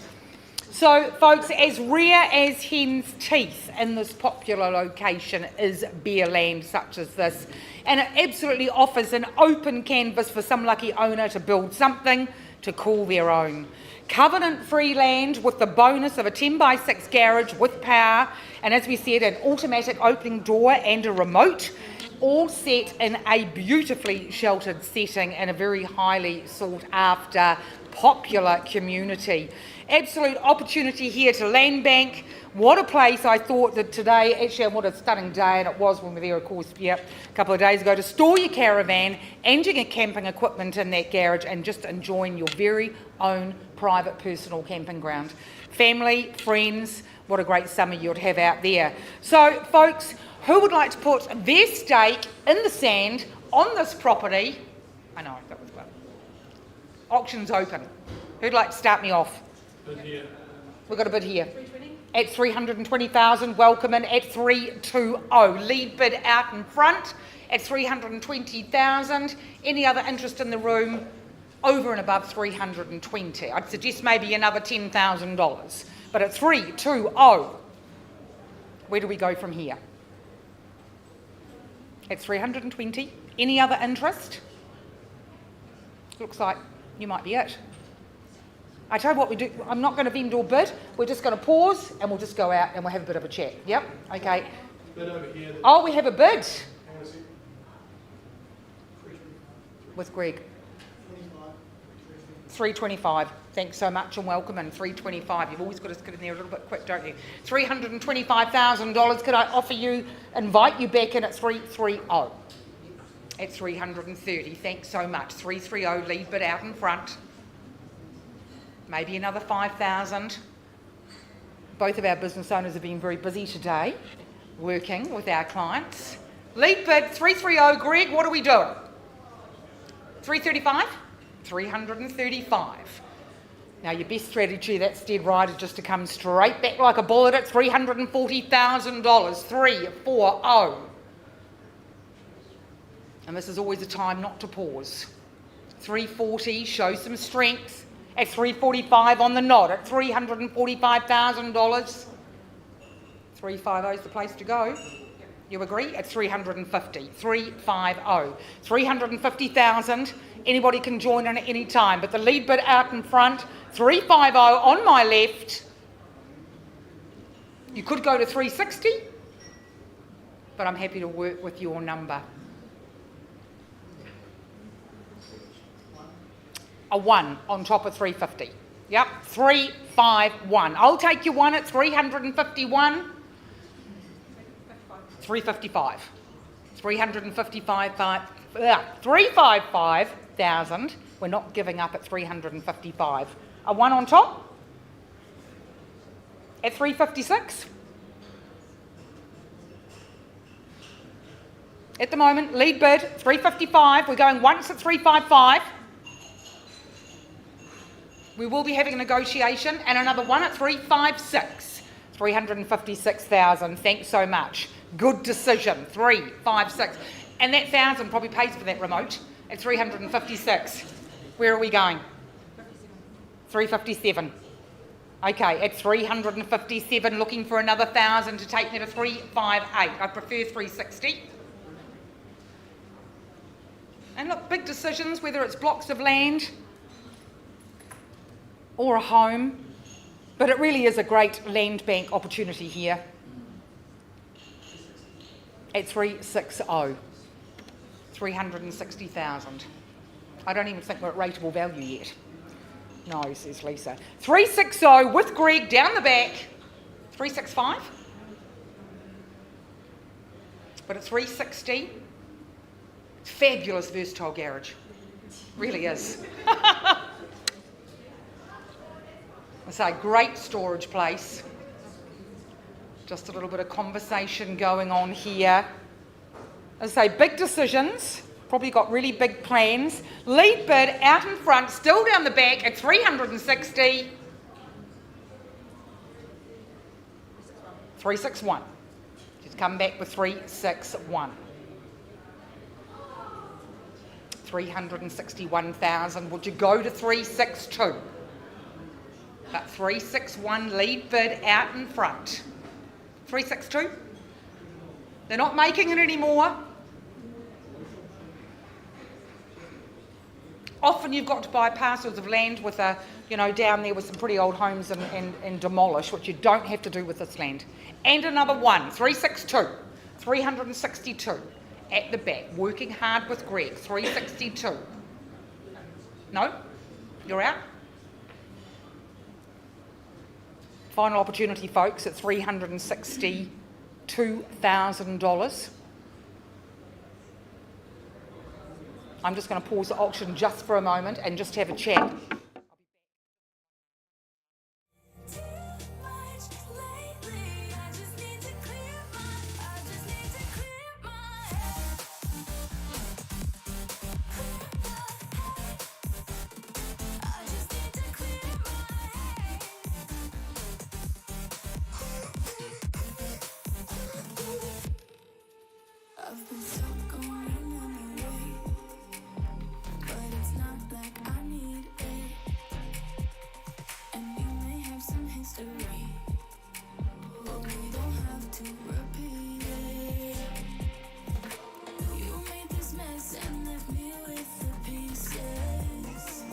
So, folks, as rare as hen's teeth in this popular location is bare land such as this, and it absolutely offers an open canvas for some lucky owner to build something to call their own. Covenant-free land with the bonus of a 10x6 garage with power, and as we said, an automatic opening door and a remote, all set in a beautifully sheltered setting in a very highly sought after popular community. Absolute opportunity here to land bank. What a place I thought that today, actually what a stunning day, and it was when we were there, of course, a couple of days ago, to store your caravan and your camping equipment in that garage and just enjoying your very own private personal camping ground. Family, friends, what a great summer you'd have out there. So, folks, who would like to put their stake in the sand on this property? I know, that was well. Auction's open. Who'd like to start me off? Bid here. We've got a bid here. At 320,000, welcome in at 320. Lead bid out in front at 320,000. Any other interest in the room over and above 320? I'd suggest maybe another $10,000. But at 320, where do we go from here? At 320. Any other interest? Looks like you might be it. I tell you what we do, I'm not going to vendor bid, we're just going to pause and we'll just go out and we'll have a bit of a chat. Yep, okay. Bid over here. Oh, we have a bid. Hang on a sec. With Greg. 325. Thanks so much and welcome in. 325. You've always got to get in there a little bit quick, don't you? $325,000. Could I offer you, invite you back in at 330? At 330. Thanks so much. 330. Lead bid out in front. Maybe another 5,000. Both of our business owners have been very busy today, working with our clients. Lead bid 330. Greg, what are we doing? 335? 335. Now your best strategy, that's dead right, is just to come straight back like a bullet at $340,000. 340. And this is always a time not to pause. 340, show some strength. At 345 on the nod, at $345,000. 350 is the place to go. You agree? At 350. 350. 350,000. Anybody can join in at any time, but the lead bid out in front, 350 on my left. You could go to 360, but I'm happy to work with your number. A 1 on top of 350. Yep, 351. I'll take your 1 at 351. 355. 355,000. We're not giving up at 355. A 1 on top at 356. At the moment, lead bid 355. We're going once at 355. We will be having a negotiation and another 1 at 356. 356,000. Thanks so much. Good decision. 356. And that 1,000 probably pays for that remote at 356. Where are we going? 357. Okay, at 357, looking for another 1,000 to take me to 358. I prefer 360. And look, big decisions, whether it's blocks of land or a home, but it really is a great land bank opportunity here. At 360, 360,000. I don't even think we're at rateable value yet. No, says Lisa. 360 with Greg down the back. 365. But at 360, fabulous versatile garage. Really is. I say great storage place. Just a little bit of conversation going on here. As I say, big decisions. Probably got really big plans. Lead bid out in front, still down the back at 360. 361. She's come back with 361. 361,000. Would you go to 362? But 361 lead bid out in front. 362. They're not making it anymore. Often you've got to buy parcels of land with a, down there with some pretty old homes and demolish, which you don't have to do with this land. And another one, 362, 362 at the back, working hard with Greg, 362. No? You're out? Final opportunity, folks, at $362,000. I'm just going to pause the auction just for a moment and just have a chat. I've been stuck on anyway, but it's not like I need it. And you may have some history, but we don't have to repeat it. You made this mess and left me with the pieces.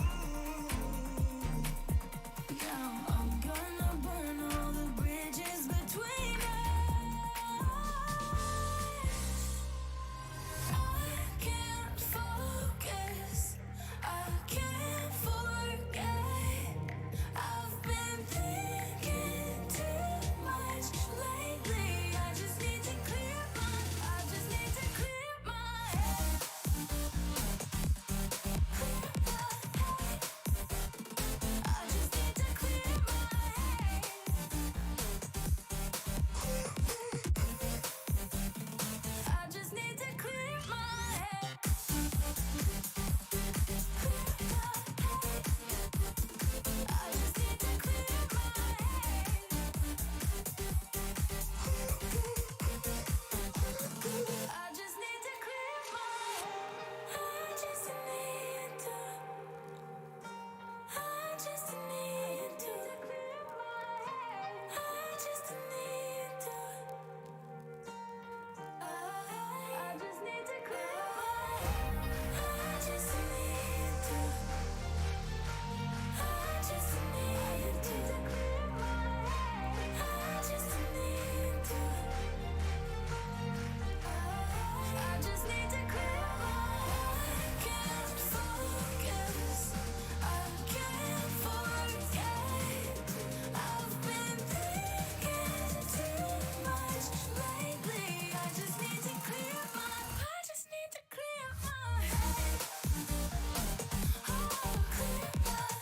Now I'm gonna burn all the bridges between us. I can't focus, I can't forget. I've been thinking too much lately. I just need to clear my head. I just need to clear my head. I just need to clear my head. I just need to clear my head. I just need to clear my head. I just need to. I just need to clear my head. I just need to. I just need to clear my head. I just need to. I just need to clear my head. I just need to. I just need to clear my head. Can't focus. I can't forget. I've been thinking too much lately. I just need to clear my. I just need to clear my head. Oh, clear my head.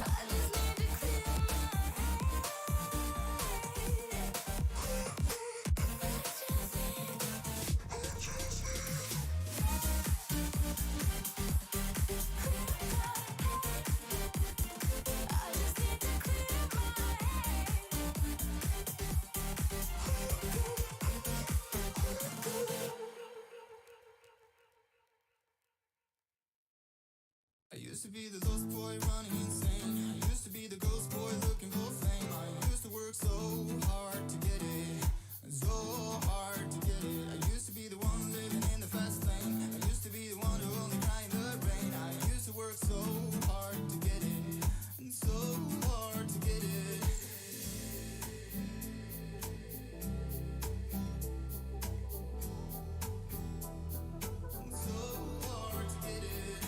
I just need to clear my I used to be the lost boy running insane. I used to be the ghost boy looking for fame. I used to work so hard to get it, so hard to get it. I used to be the one living in the fast lane. I used to be the one who only cried in the rain. I used to work so hard to get it, and so hard to get it. So hard to get it.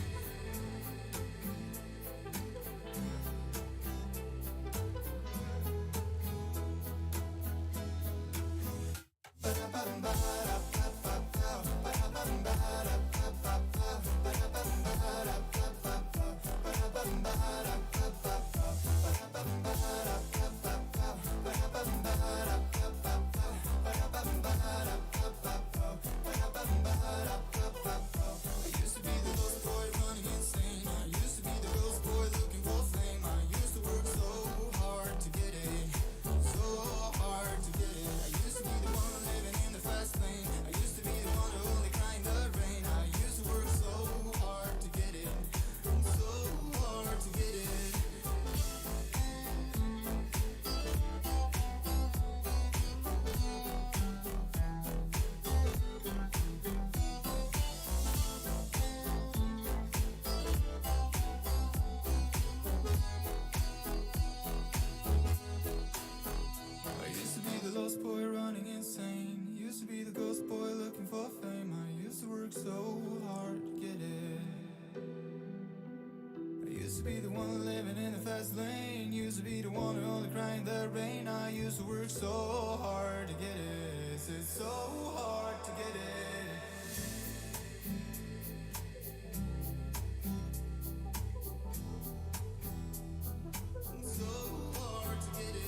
I used to be the lost boy running insane. Used to be the ghost boy looking for fame. I used to work so hard to get it. I used to be the one living in the fast lane. Used to be the one who only cried in the rain. I used to work so hard to get it. It's so hard to get it. So hard to get it.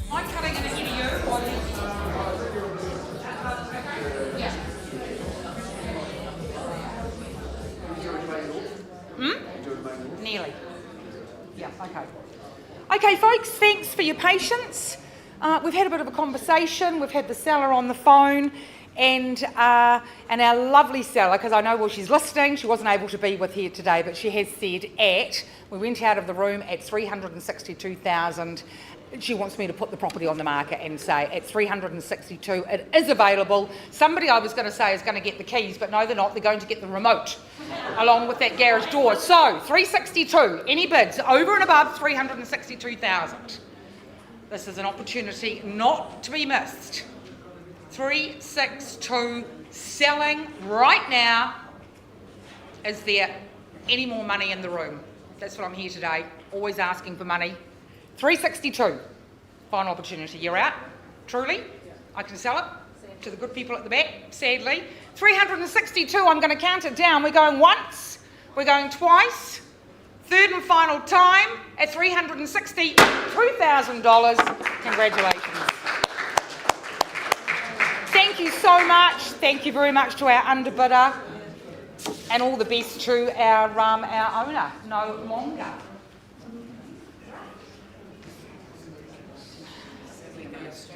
Am I cutting in ahead of you? Or yeah. Nearly. Yeah, okay. Okay, folks, thanks for your patience. We've had a bit of a conversation. We've had the seller on the phone and our lovely seller, because I know, well, she's listening. She wasn't able to be with here today, but she has said we went out of the room at 362,000. She wants me to put the property on the market and say at 362 it is available. Somebody, I was going to say, is going to get the keys, but no, they're not. They're going to get the remote along with that garage door. So 362, any bids over and above 362,000. This is an opportunity not to be missed. 362 selling right now. Is there any more money in the room? That's what I'm here today, always asking for money. 362, final opportunity. You're out, truly. I can sell it to the good people at the back, sadly. 362, I'm going to count it down. We're going once, we're going twice, third and final time at $362,000. Congratulations. Thank you so much. Thank you very much to our underbidder and all the best to our owner, no longer. Music keeps me dancing.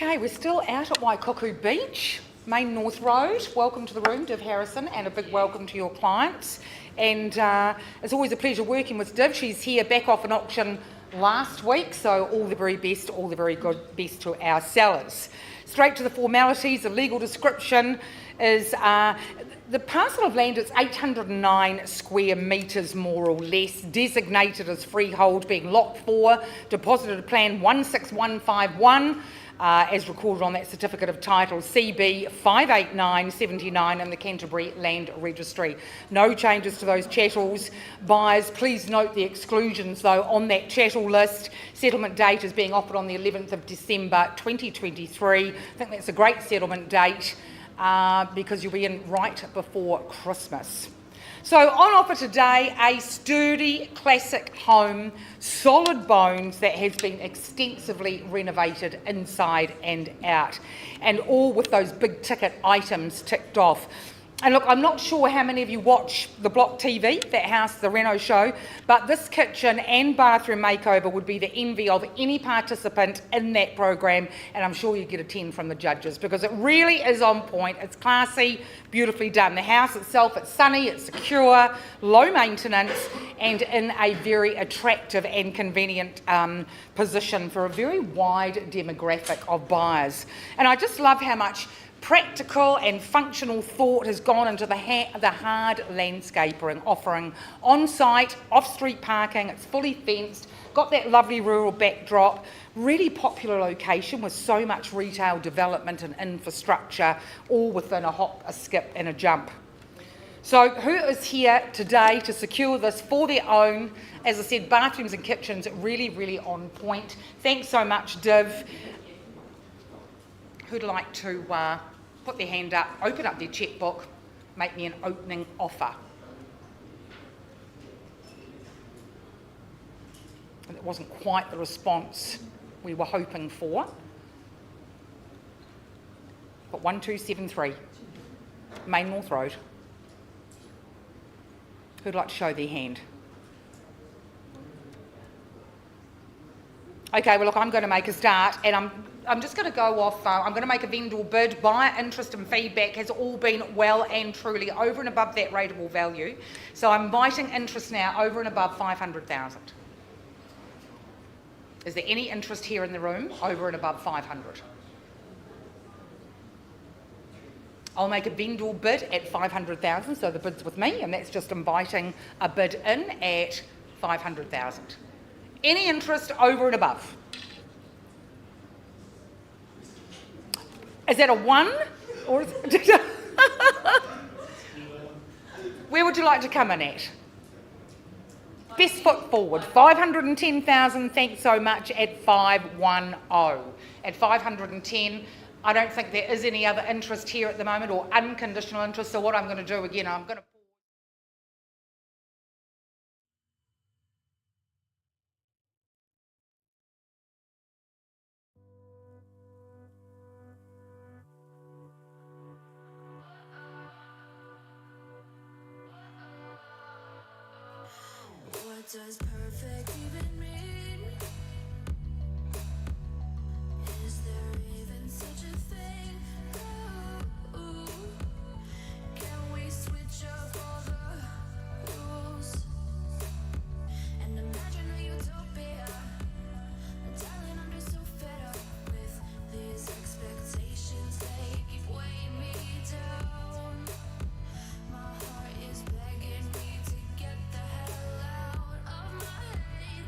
Okay, we're still out at Waikuku Beach, Main North Road. Welcome to the room, Div Harrison, and a big welcome to your clients. And it's always a pleasure working with Div. She's here back off an auction last week, so all the very best, all the very good best to our sellers. Straight to the formalities, the legal description is the parcel of land is 809 square metres more or less, designated as freehold, being Lot 4, deposited Plan 16151, as recorded on that certificate of title CB 58979 in the Canterbury Land Registry. No changes to those chattels. Buyers, please note the exclusions though on that chattel list. Settlement date is being offered on the 11th of December 2023. I think that's a great settlement date. Because you'll be in right before Christmas. So on offer today, a sturdy classic home, solid bones that has been extensively renovated inside and out, and all with those big ticket items ticked off. And look, I'm not sure how many of you watch the Block TV, that house, the Reno show, but this kitchen and bathroom makeover would be the envy of any participant in that program, and I'm sure you get a 10 from the judges because it really is on point. It's classy, beautifully done. The house itself, it's sunny, it's secure, low maintenance, and in a very attractive and convenient position for a very wide demographic of buyers. And I just love how much practical and functional thought has gone into the hard landscaping, offering on-site, off-street parking. It's fully fenced, got that lovely rural backdrop, really popular location with so much retail development and infrastructure, all within a hop, a skip and a jump. So who is here today to secure this for their own? As I said, bathrooms and kitchens really, really on point. Thanks so much, Div. Who'd like to put their hand up, open up their checkbook, make me an opening offer? And it wasn't quite the response we were hoping for. But 1273, Main North Road. Who'd like to show their hand? Okay, well look, I'm going to make a start, and I'm just going to go off, I'm going to make a vendor bid. Buyer interest and feedback has all been well and truly over and above that rateable value. So I'm inviting interest now over and above 500,000. Is there any interest here in the room over and above 500? I'll make a vendor bid at 500,000, so the bid's with me, and that's just inviting a bid in at 500,000. Any interest over and above? Is that a 1? Or is it Where would you like to come in at? Best foot forward. 510,000, thanks so much, at 510. At 510, I don't think there is any other interest here at the moment, or unconditional interest, so what I'm going to do again, I'm going to What does perfect even mean? Is there even such a thing? Ooh, can we switch up all the rules and imagine a utopia? Darling, I'm just so fed up with these expectations. They keep weighing me down. My heart is begging me to get the hell out of my head.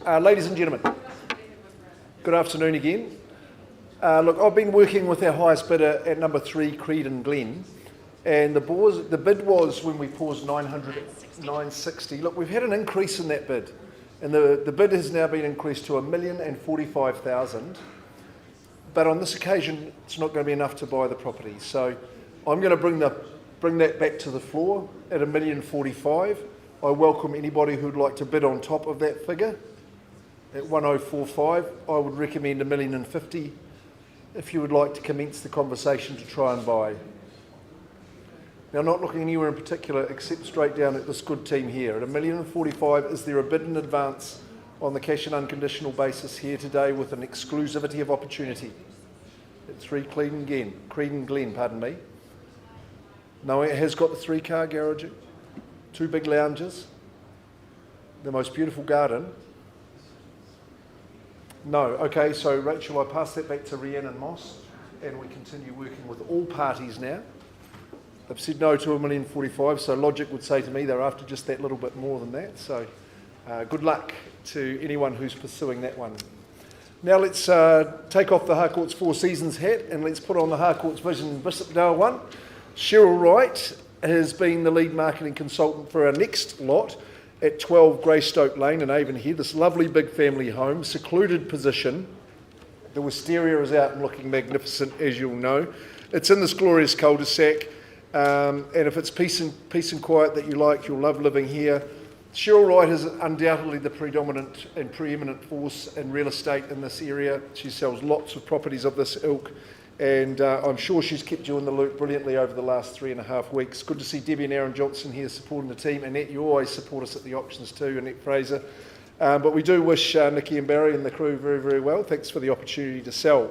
Ladies and gentlemen, good afternoon again. Look, I've been working with our highest bidder at number 3, Glen, and the bid was, when we paused, 960. Look, we've had an increase in that bid, and the bid has now been increased to 1,045,000. But on this occasion, it's not going to be enough to buy the property. So I'm going to bring that back to the floor at 1,045,000. I welcome anybody who'd like to bid on top of that figure at 1,045. I would recommend 1,050,000 if you would like to commence the conversation to try and buy. Now, not looking anywhere in particular except straight down at this good team here. At 1,045,000, is there a bid in advance on the cash and unconditional basis here today with an exclusivity of opportunity? At 3 Glen, pardon me. No, it has got the 3-car garage, 2 big lounges, the most beautiful garden. No, okay, so Rachel, I pass that back to Rhiannon and Moss, and we continue working with all parties now. They've said no to 1,045,000, so logic would say to me they're after just that little bit more than that. So good luck to anyone who's pursuing that one. Now let's take off the Harcourts Four Seasons hat and let's put on the Harcourts Vision Bishopdale one. Cheryl Wright has been the lead marketing consultant for our next lot at 12 Greystoke Lane in Avonhead, this lovely big family home, secluded position. The wisteria is out and looking magnificent, as you'll know. It's in this glorious cul-de-sac, and if it's peace and quiet that you like, you'll love living here. Cheryl Wright is undoubtedly the predominant and preeminent force in real estate in this area. She sells lots of properties of this ilk, and I'm sure she's kept you in the loop brilliantly over the last 3.5 weeks. Good to see Debbie and Aaron Johnson here supporting the team. Annette, you always support us at the auctions too, Annette Fraser. But we do wish Nikki and Barry and the crew very, very well. Thanks for the opportunity to sell.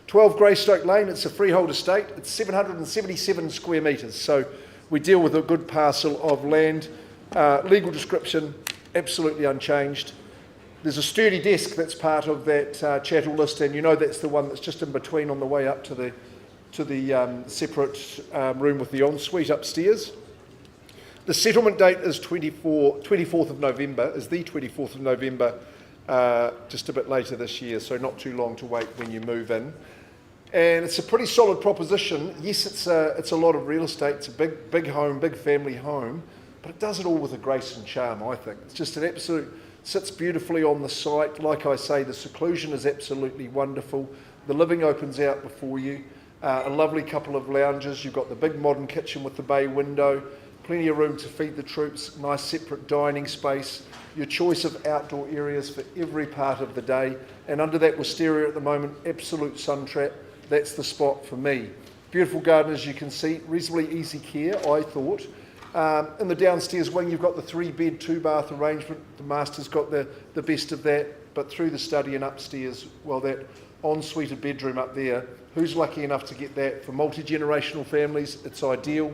12 Greystoke Lane, it's a freehold estate. It's 777 square metres, so we deal with a good parcel of land. Legal description, absolutely unchanged. There's a sturdy desk that's part of that chattel list, and you know that's the one that's just in between on the way up to the separate room with the ensuite upstairs. The settlement date is 24th of November, just a bit later this year, so not too long to wait when you move in. And it's a pretty solid proposition. Yes, it's a lot of real estate. It's a big home, big family home, but it does it all with a grace and charm, I think. It's just an absolute, sits beautifully on the site. Like I say, the seclusion is absolutely wonderful. The living opens out before you. A lovely couple of lounges. You've got the big modern kitchen with the bay window. Plenty of room to feed the troops. Nice separate dining space. Your choice of outdoor areas for every part of the day. And under that wisteria at the moment, absolute sun trap. That's the spot for me. Beautiful garden, as you can see. Reasonably easy care, I thought. In the downstairs wing, you've got the 3-bed, 2-bath arrangement. The master's got the best of that. But through the study and upstairs, well, that en-suite bedroom up there, who's lucky enough to get that? For multi-generational families, it's ideal.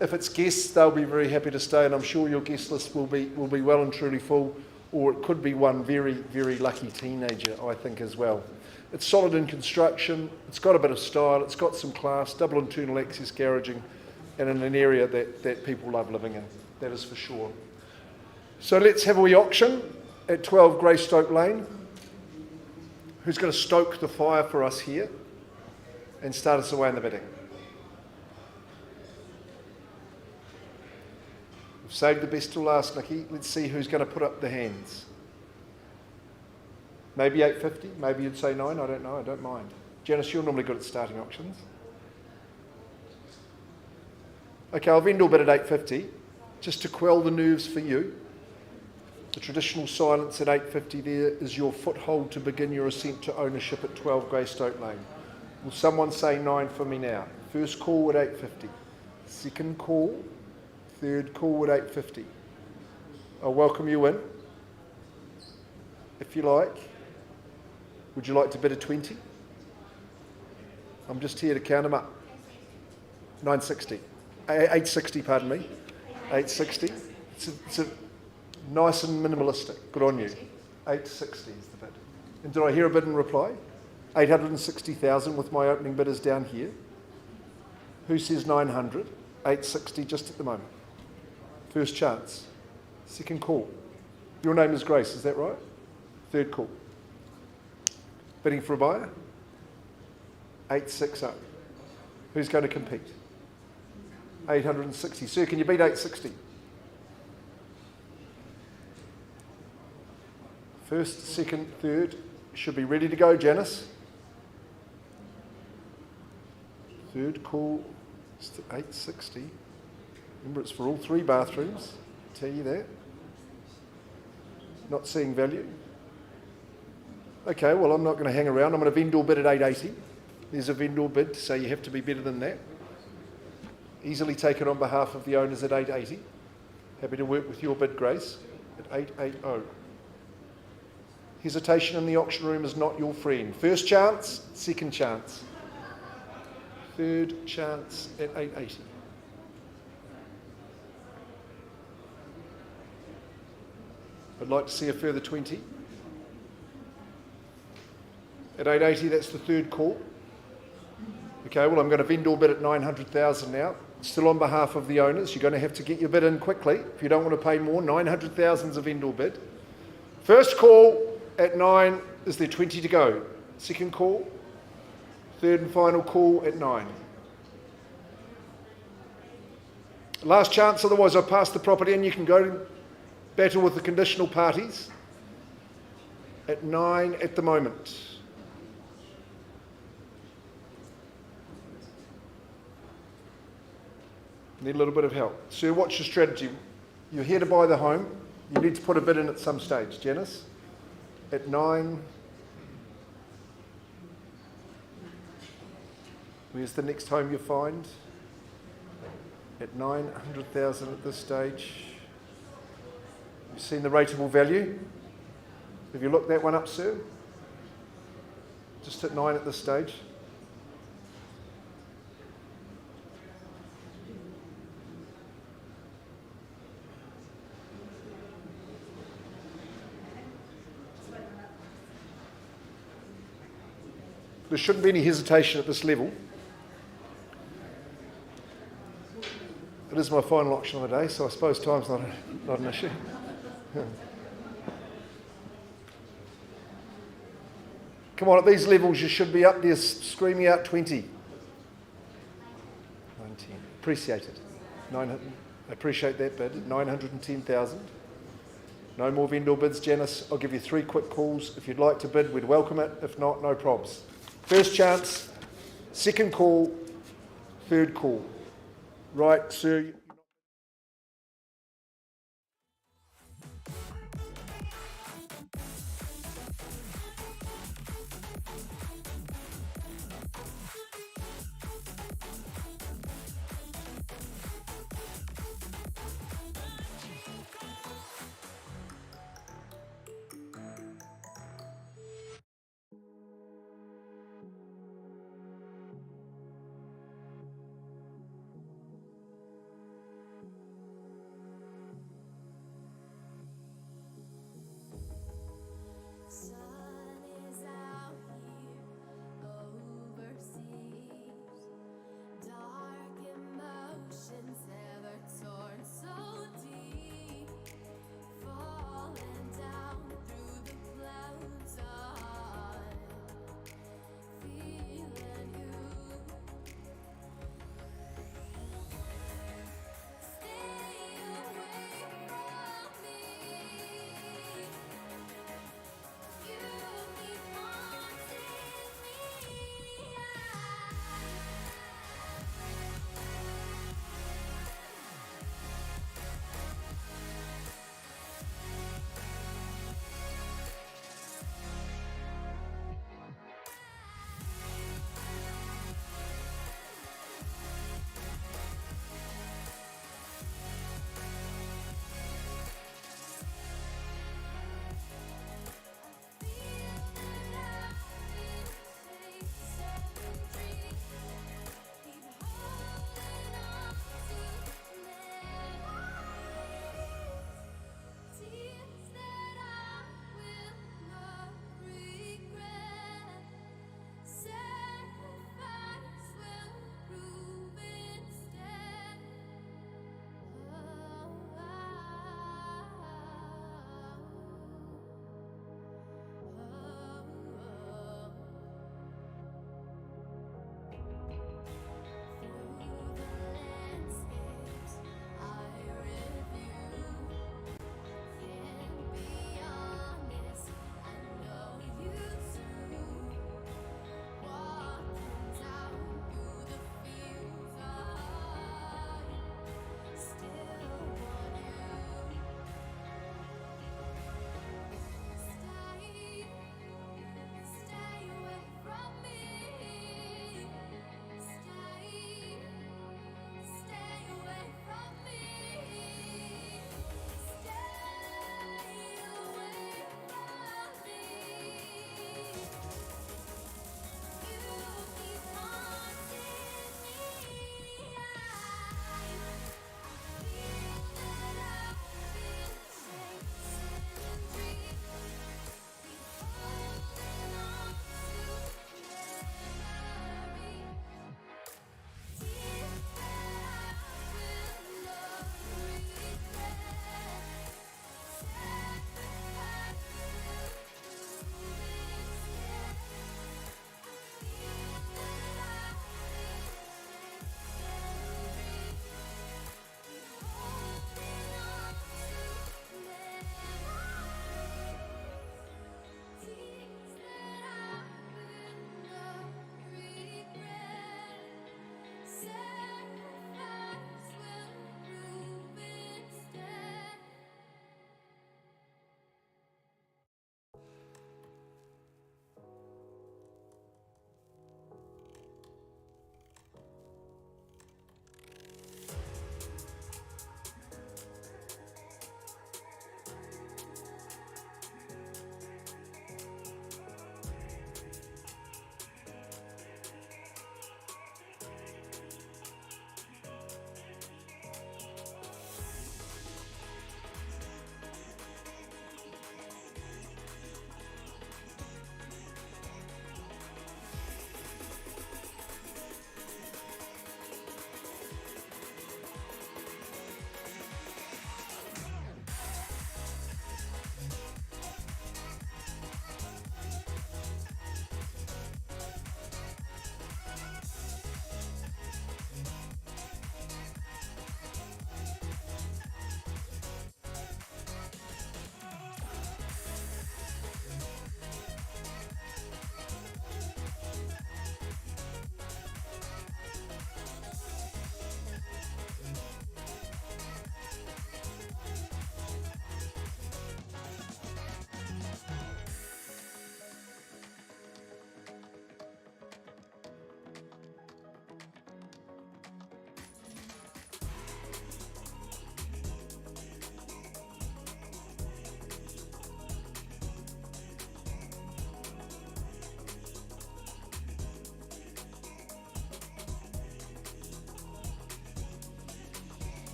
If it's guests, they'll be very happy to stay, and I'm sure your guest list will be well and truly full, or it could be one very, very lucky teenager, I think, as well. It's solid in construction, it's got a bit of style, it's got some class, double internal access garaging, and in an area that people love living in, that is for sure. So let's have a wee auction at 12 Greystoke Lane. Who's going to stoke the fire for us here and start us away in the bidding? We've saved the best till last, Nikki. Let's see who's going to put up the hands. Maybe 850, maybe you'd say 9, I don't know, I don't mind. Janice, you're normally good at starting auctions. Okay, I'll vendor bid at 850, just to quell the nerves for you. The traditional silence at 850 there is your foothold to begin your ascent to ownership at 12 Greystoke Lane. Will someone say 9 for me now? First call at 850, second call, third call at 850. I'll welcome you in, if you like. Would you like to bid a 20? I'm just here to count them up. 960. 860, pardon me. 860. It's a nice and minimalistic. Good on you. 860 is the bid. And did I hear a bid in reply? 860,000 with my opening bidders down here. Who says 900? 860 just at the moment. First chance. Second call. Your name is Grace, is that right? Third call. Bidding for a buyer? 860. Who's going to compete? 860. Sir, can you beat 860? First, second, third should be ready to go, Janice. Third call is to 860. Remember, it's for all 3 bathrooms. I'll tell you that. Not seeing value. Okay, well, I'm not going to hang around. I'm going to vendor bid at 880. There's a vendor bid, so you have to be better than that. Easily taken on behalf of the owners at 880. Happy to work with your bid, Grace, at 880. Hesitation in the auction room is not your friend. First chance, second chance. Third chance at 880. I'd like to see a further 20. At 880, that's the third call. Okay, well, I'm going to vendor bid at 900,000 now. Still on behalf of the owners. You're going to have to get your bid in quickly if you don't want to pay more. 900,000 is a vendor bid. First call at 9, is there 20 to go? Second call, third and final call at 9. Last chance, otherwise I'll pass the property and you can go to battle with the conditional parties. At 9 at the moment. Need a little bit of help. Sir, what's your strategy? You're here to buy the home. You need to put a bid in at some stage. Janice? At 9. Where's the next home you find? At 900,000 at this stage. You've seen the rateable value? Have you looked that one up, sir? Just at 9 at this stage. There shouldn't be any hesitation at this level. It is my final auction of the day, so I suppose time's not an issue. Come on, at these levels you should be up there screaming out 20. 19. Appreciate it. 900. Appreciate that bid. 910,000. No more vendor bids, Janice. I'll give you 3 quick calls. If you'd like to bid, we'd welcome it. If not, no probs. First chance, second call, third call. Right, sir.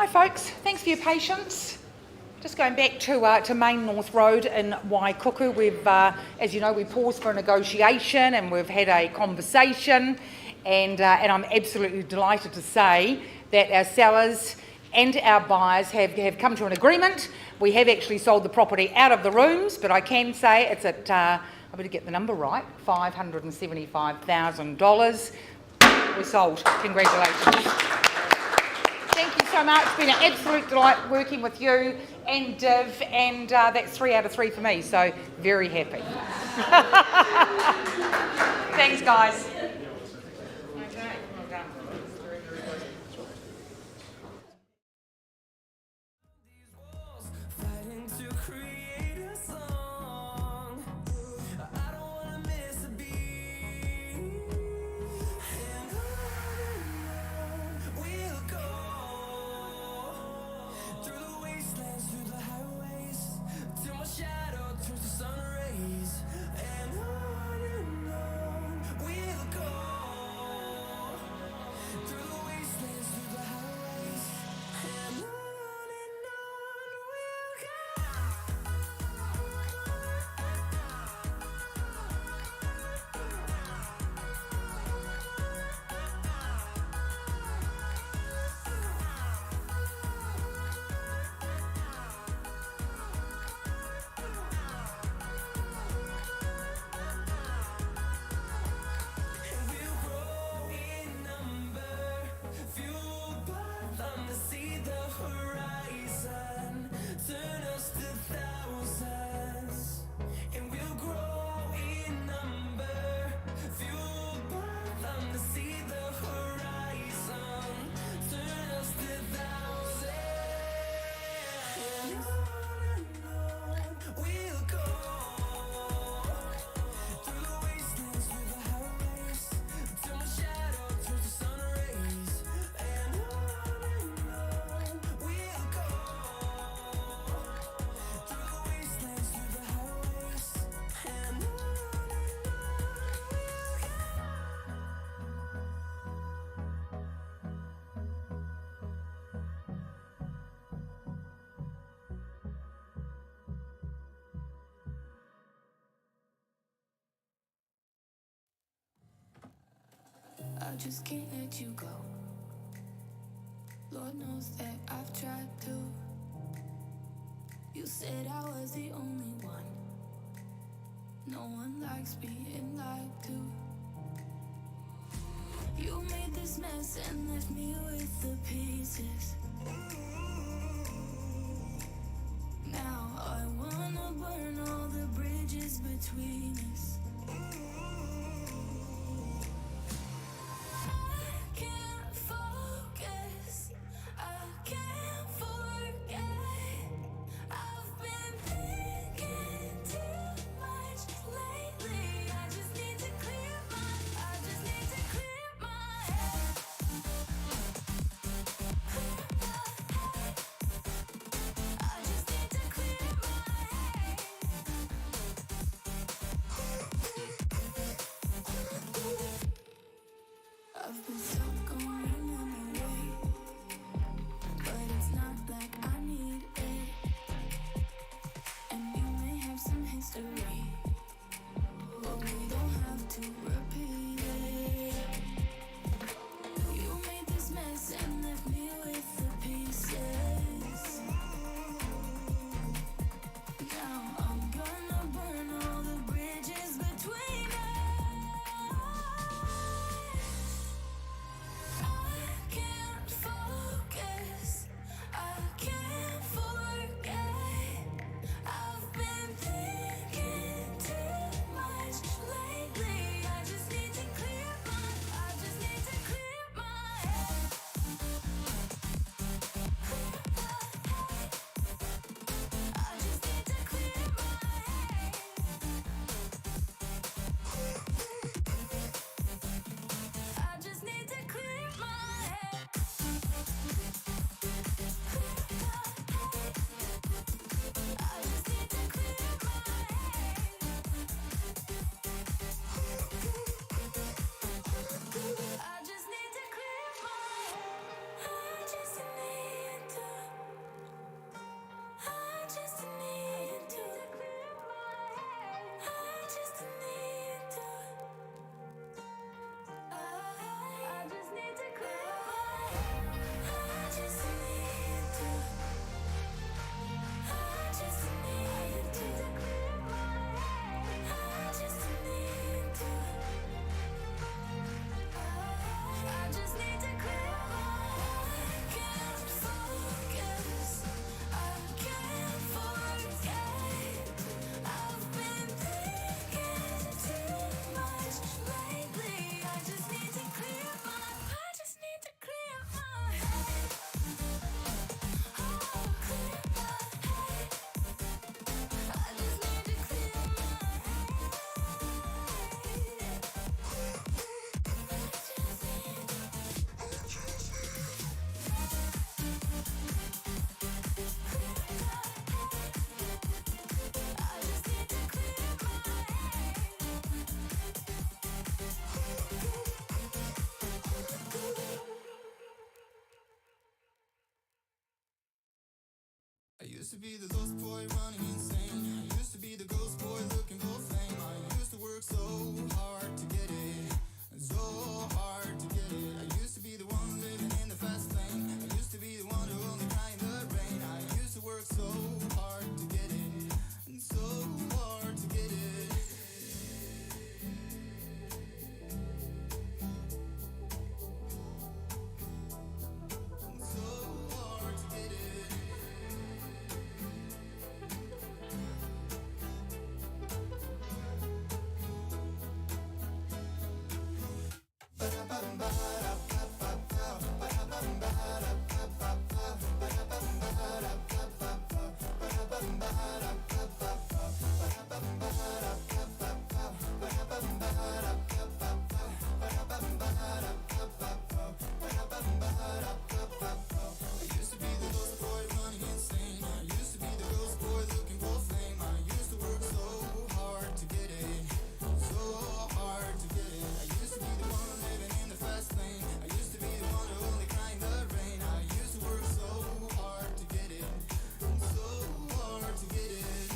Hi folks, thanks for your patience. Just going back to Main North Road in Waikuku, we've, as you know, we paused for a negotiation and we've had a conversation, and I'm absolutely delighted to say that our sellers and our buyers have come to an agreement. We have actually sold the property out of the rooms, but I can say it's at, I better get the number right, $575,000. We're sold. Congratulations. Thank you so much. It's been an absolute delight working with you and Div, and that's 3 out of 3 for me, so very happy. Thanks, guys. Okay, well done. Fighting to create a song. I don't wanna miss a beat. And on we'll go through the wastelands, through the highways, till my shadow turns to sun rays. And on we'll go through the wastelands, through the highways, and on we'll go. And we'll grow in number, fueled by them to see the horizon, turn us to thousands. And we'll grow in number, fueled by them to see the horizon, turn us to thousands. And on we'll go through the wastelands, through the highways, till my shadow turns to sun rays. And on we'll go through the wastelands, through the highways, and on we'll go. I just can't let you go. Lord knows that I've tried to. You said I was the only one. No one likes being lied to. You made this mess and left me with the pieces. Now I wanna burn all the bridges between us. I can't focus, I can't forget. I've been thinking too much lately. I just need to clear my head. Clear my head. used to be the lost boy running insane. I used to be the ghost boy looking for fame. I used to work so hard to get it, so hard to get it. I used to be the one living in the fast lane. I used to be the one who only cried in the rain. I used to work so hard to get it, and so hard to get it. So hard to get it. I used to be the lost boy running insane. I used to be the ghost boy looking for fame. I used to work so hard to get it, so hard to get it. I used to be the one living in the fast lane. I used to be the one who only cried in the rain. I used to work so hard to get it, so hard to get it.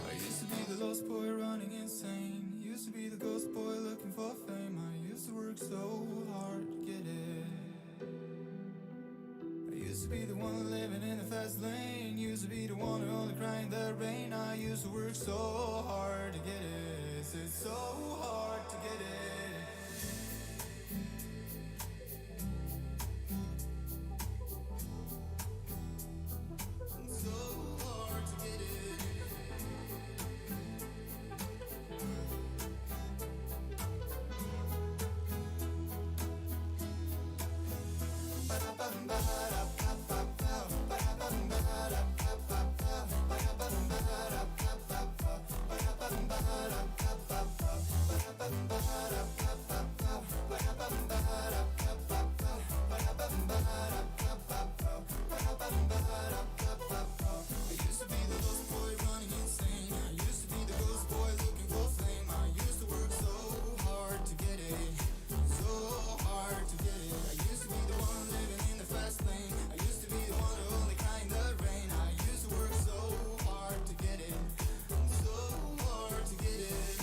I used to be the lost boy running insane. Used to be the ghost boy looking for fame. I used to work so hard to get it. I used to be the one living in the fast lane. Used to be the one who only cried in the rain. I used to work so hard to get it. It's so hard to get it. So hard to get it. I used to be the lost boy running insane. I used to be the ghost boy looking for fame. I used to work so hard to get it, so hard to get it. I used to be the one living in the fast lane. I used to be the one who only cried in the rain. I used to work so hard to get it, so hard to get it.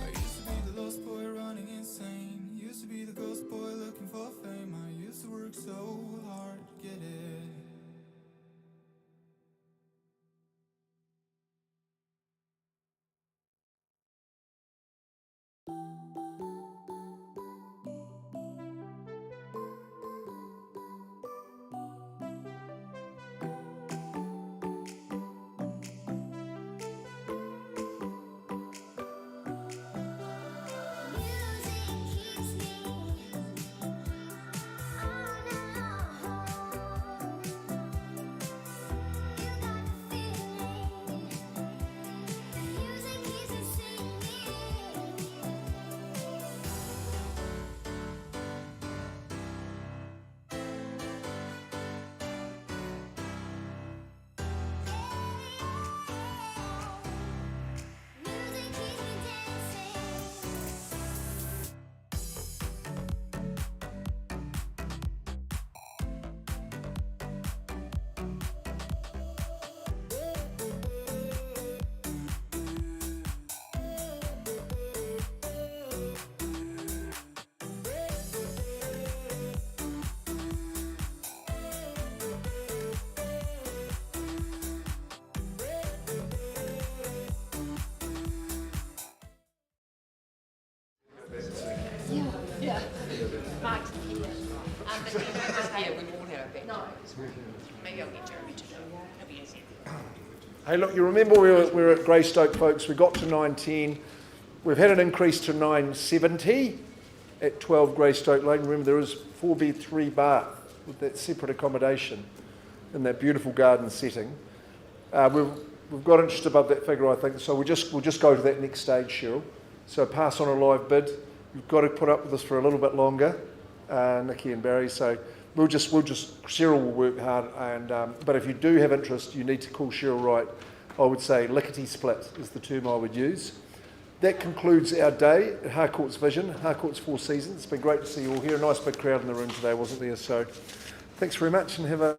I used to be the lost boy running insane. Used to be the ghost boy looking for fame. I used to work so hard to get it. Music keeps me Yeah. Mark's here. But you don't just here, we won't have a back. No. Maybe I'll get Jeremy to do it. It'll be easier. Hey, look, you remember we were at Greystoke, folks. We got to 910. We've had an increase to 970. at 12 Greystoke Lane. Remember, there is 4B3 bar with that separate accommodation in that beautiful garden setting. We've got interest above that figure, I think, so we'll just go to that next stage, Cheryl. So pass on a live bid. You've got to put up with us for a little bit longer, Nikki and Barry. So Cheryl will work hard. But if you do have interest, you need to call Cheryl Wright. I would say lickety split is the term I would use. That concludes our day at Harcourts Vision, Harcourts Four Seasons. It's been great to see you all here. A nice big crowd in the room today, wasn't there? So thanks very much and have a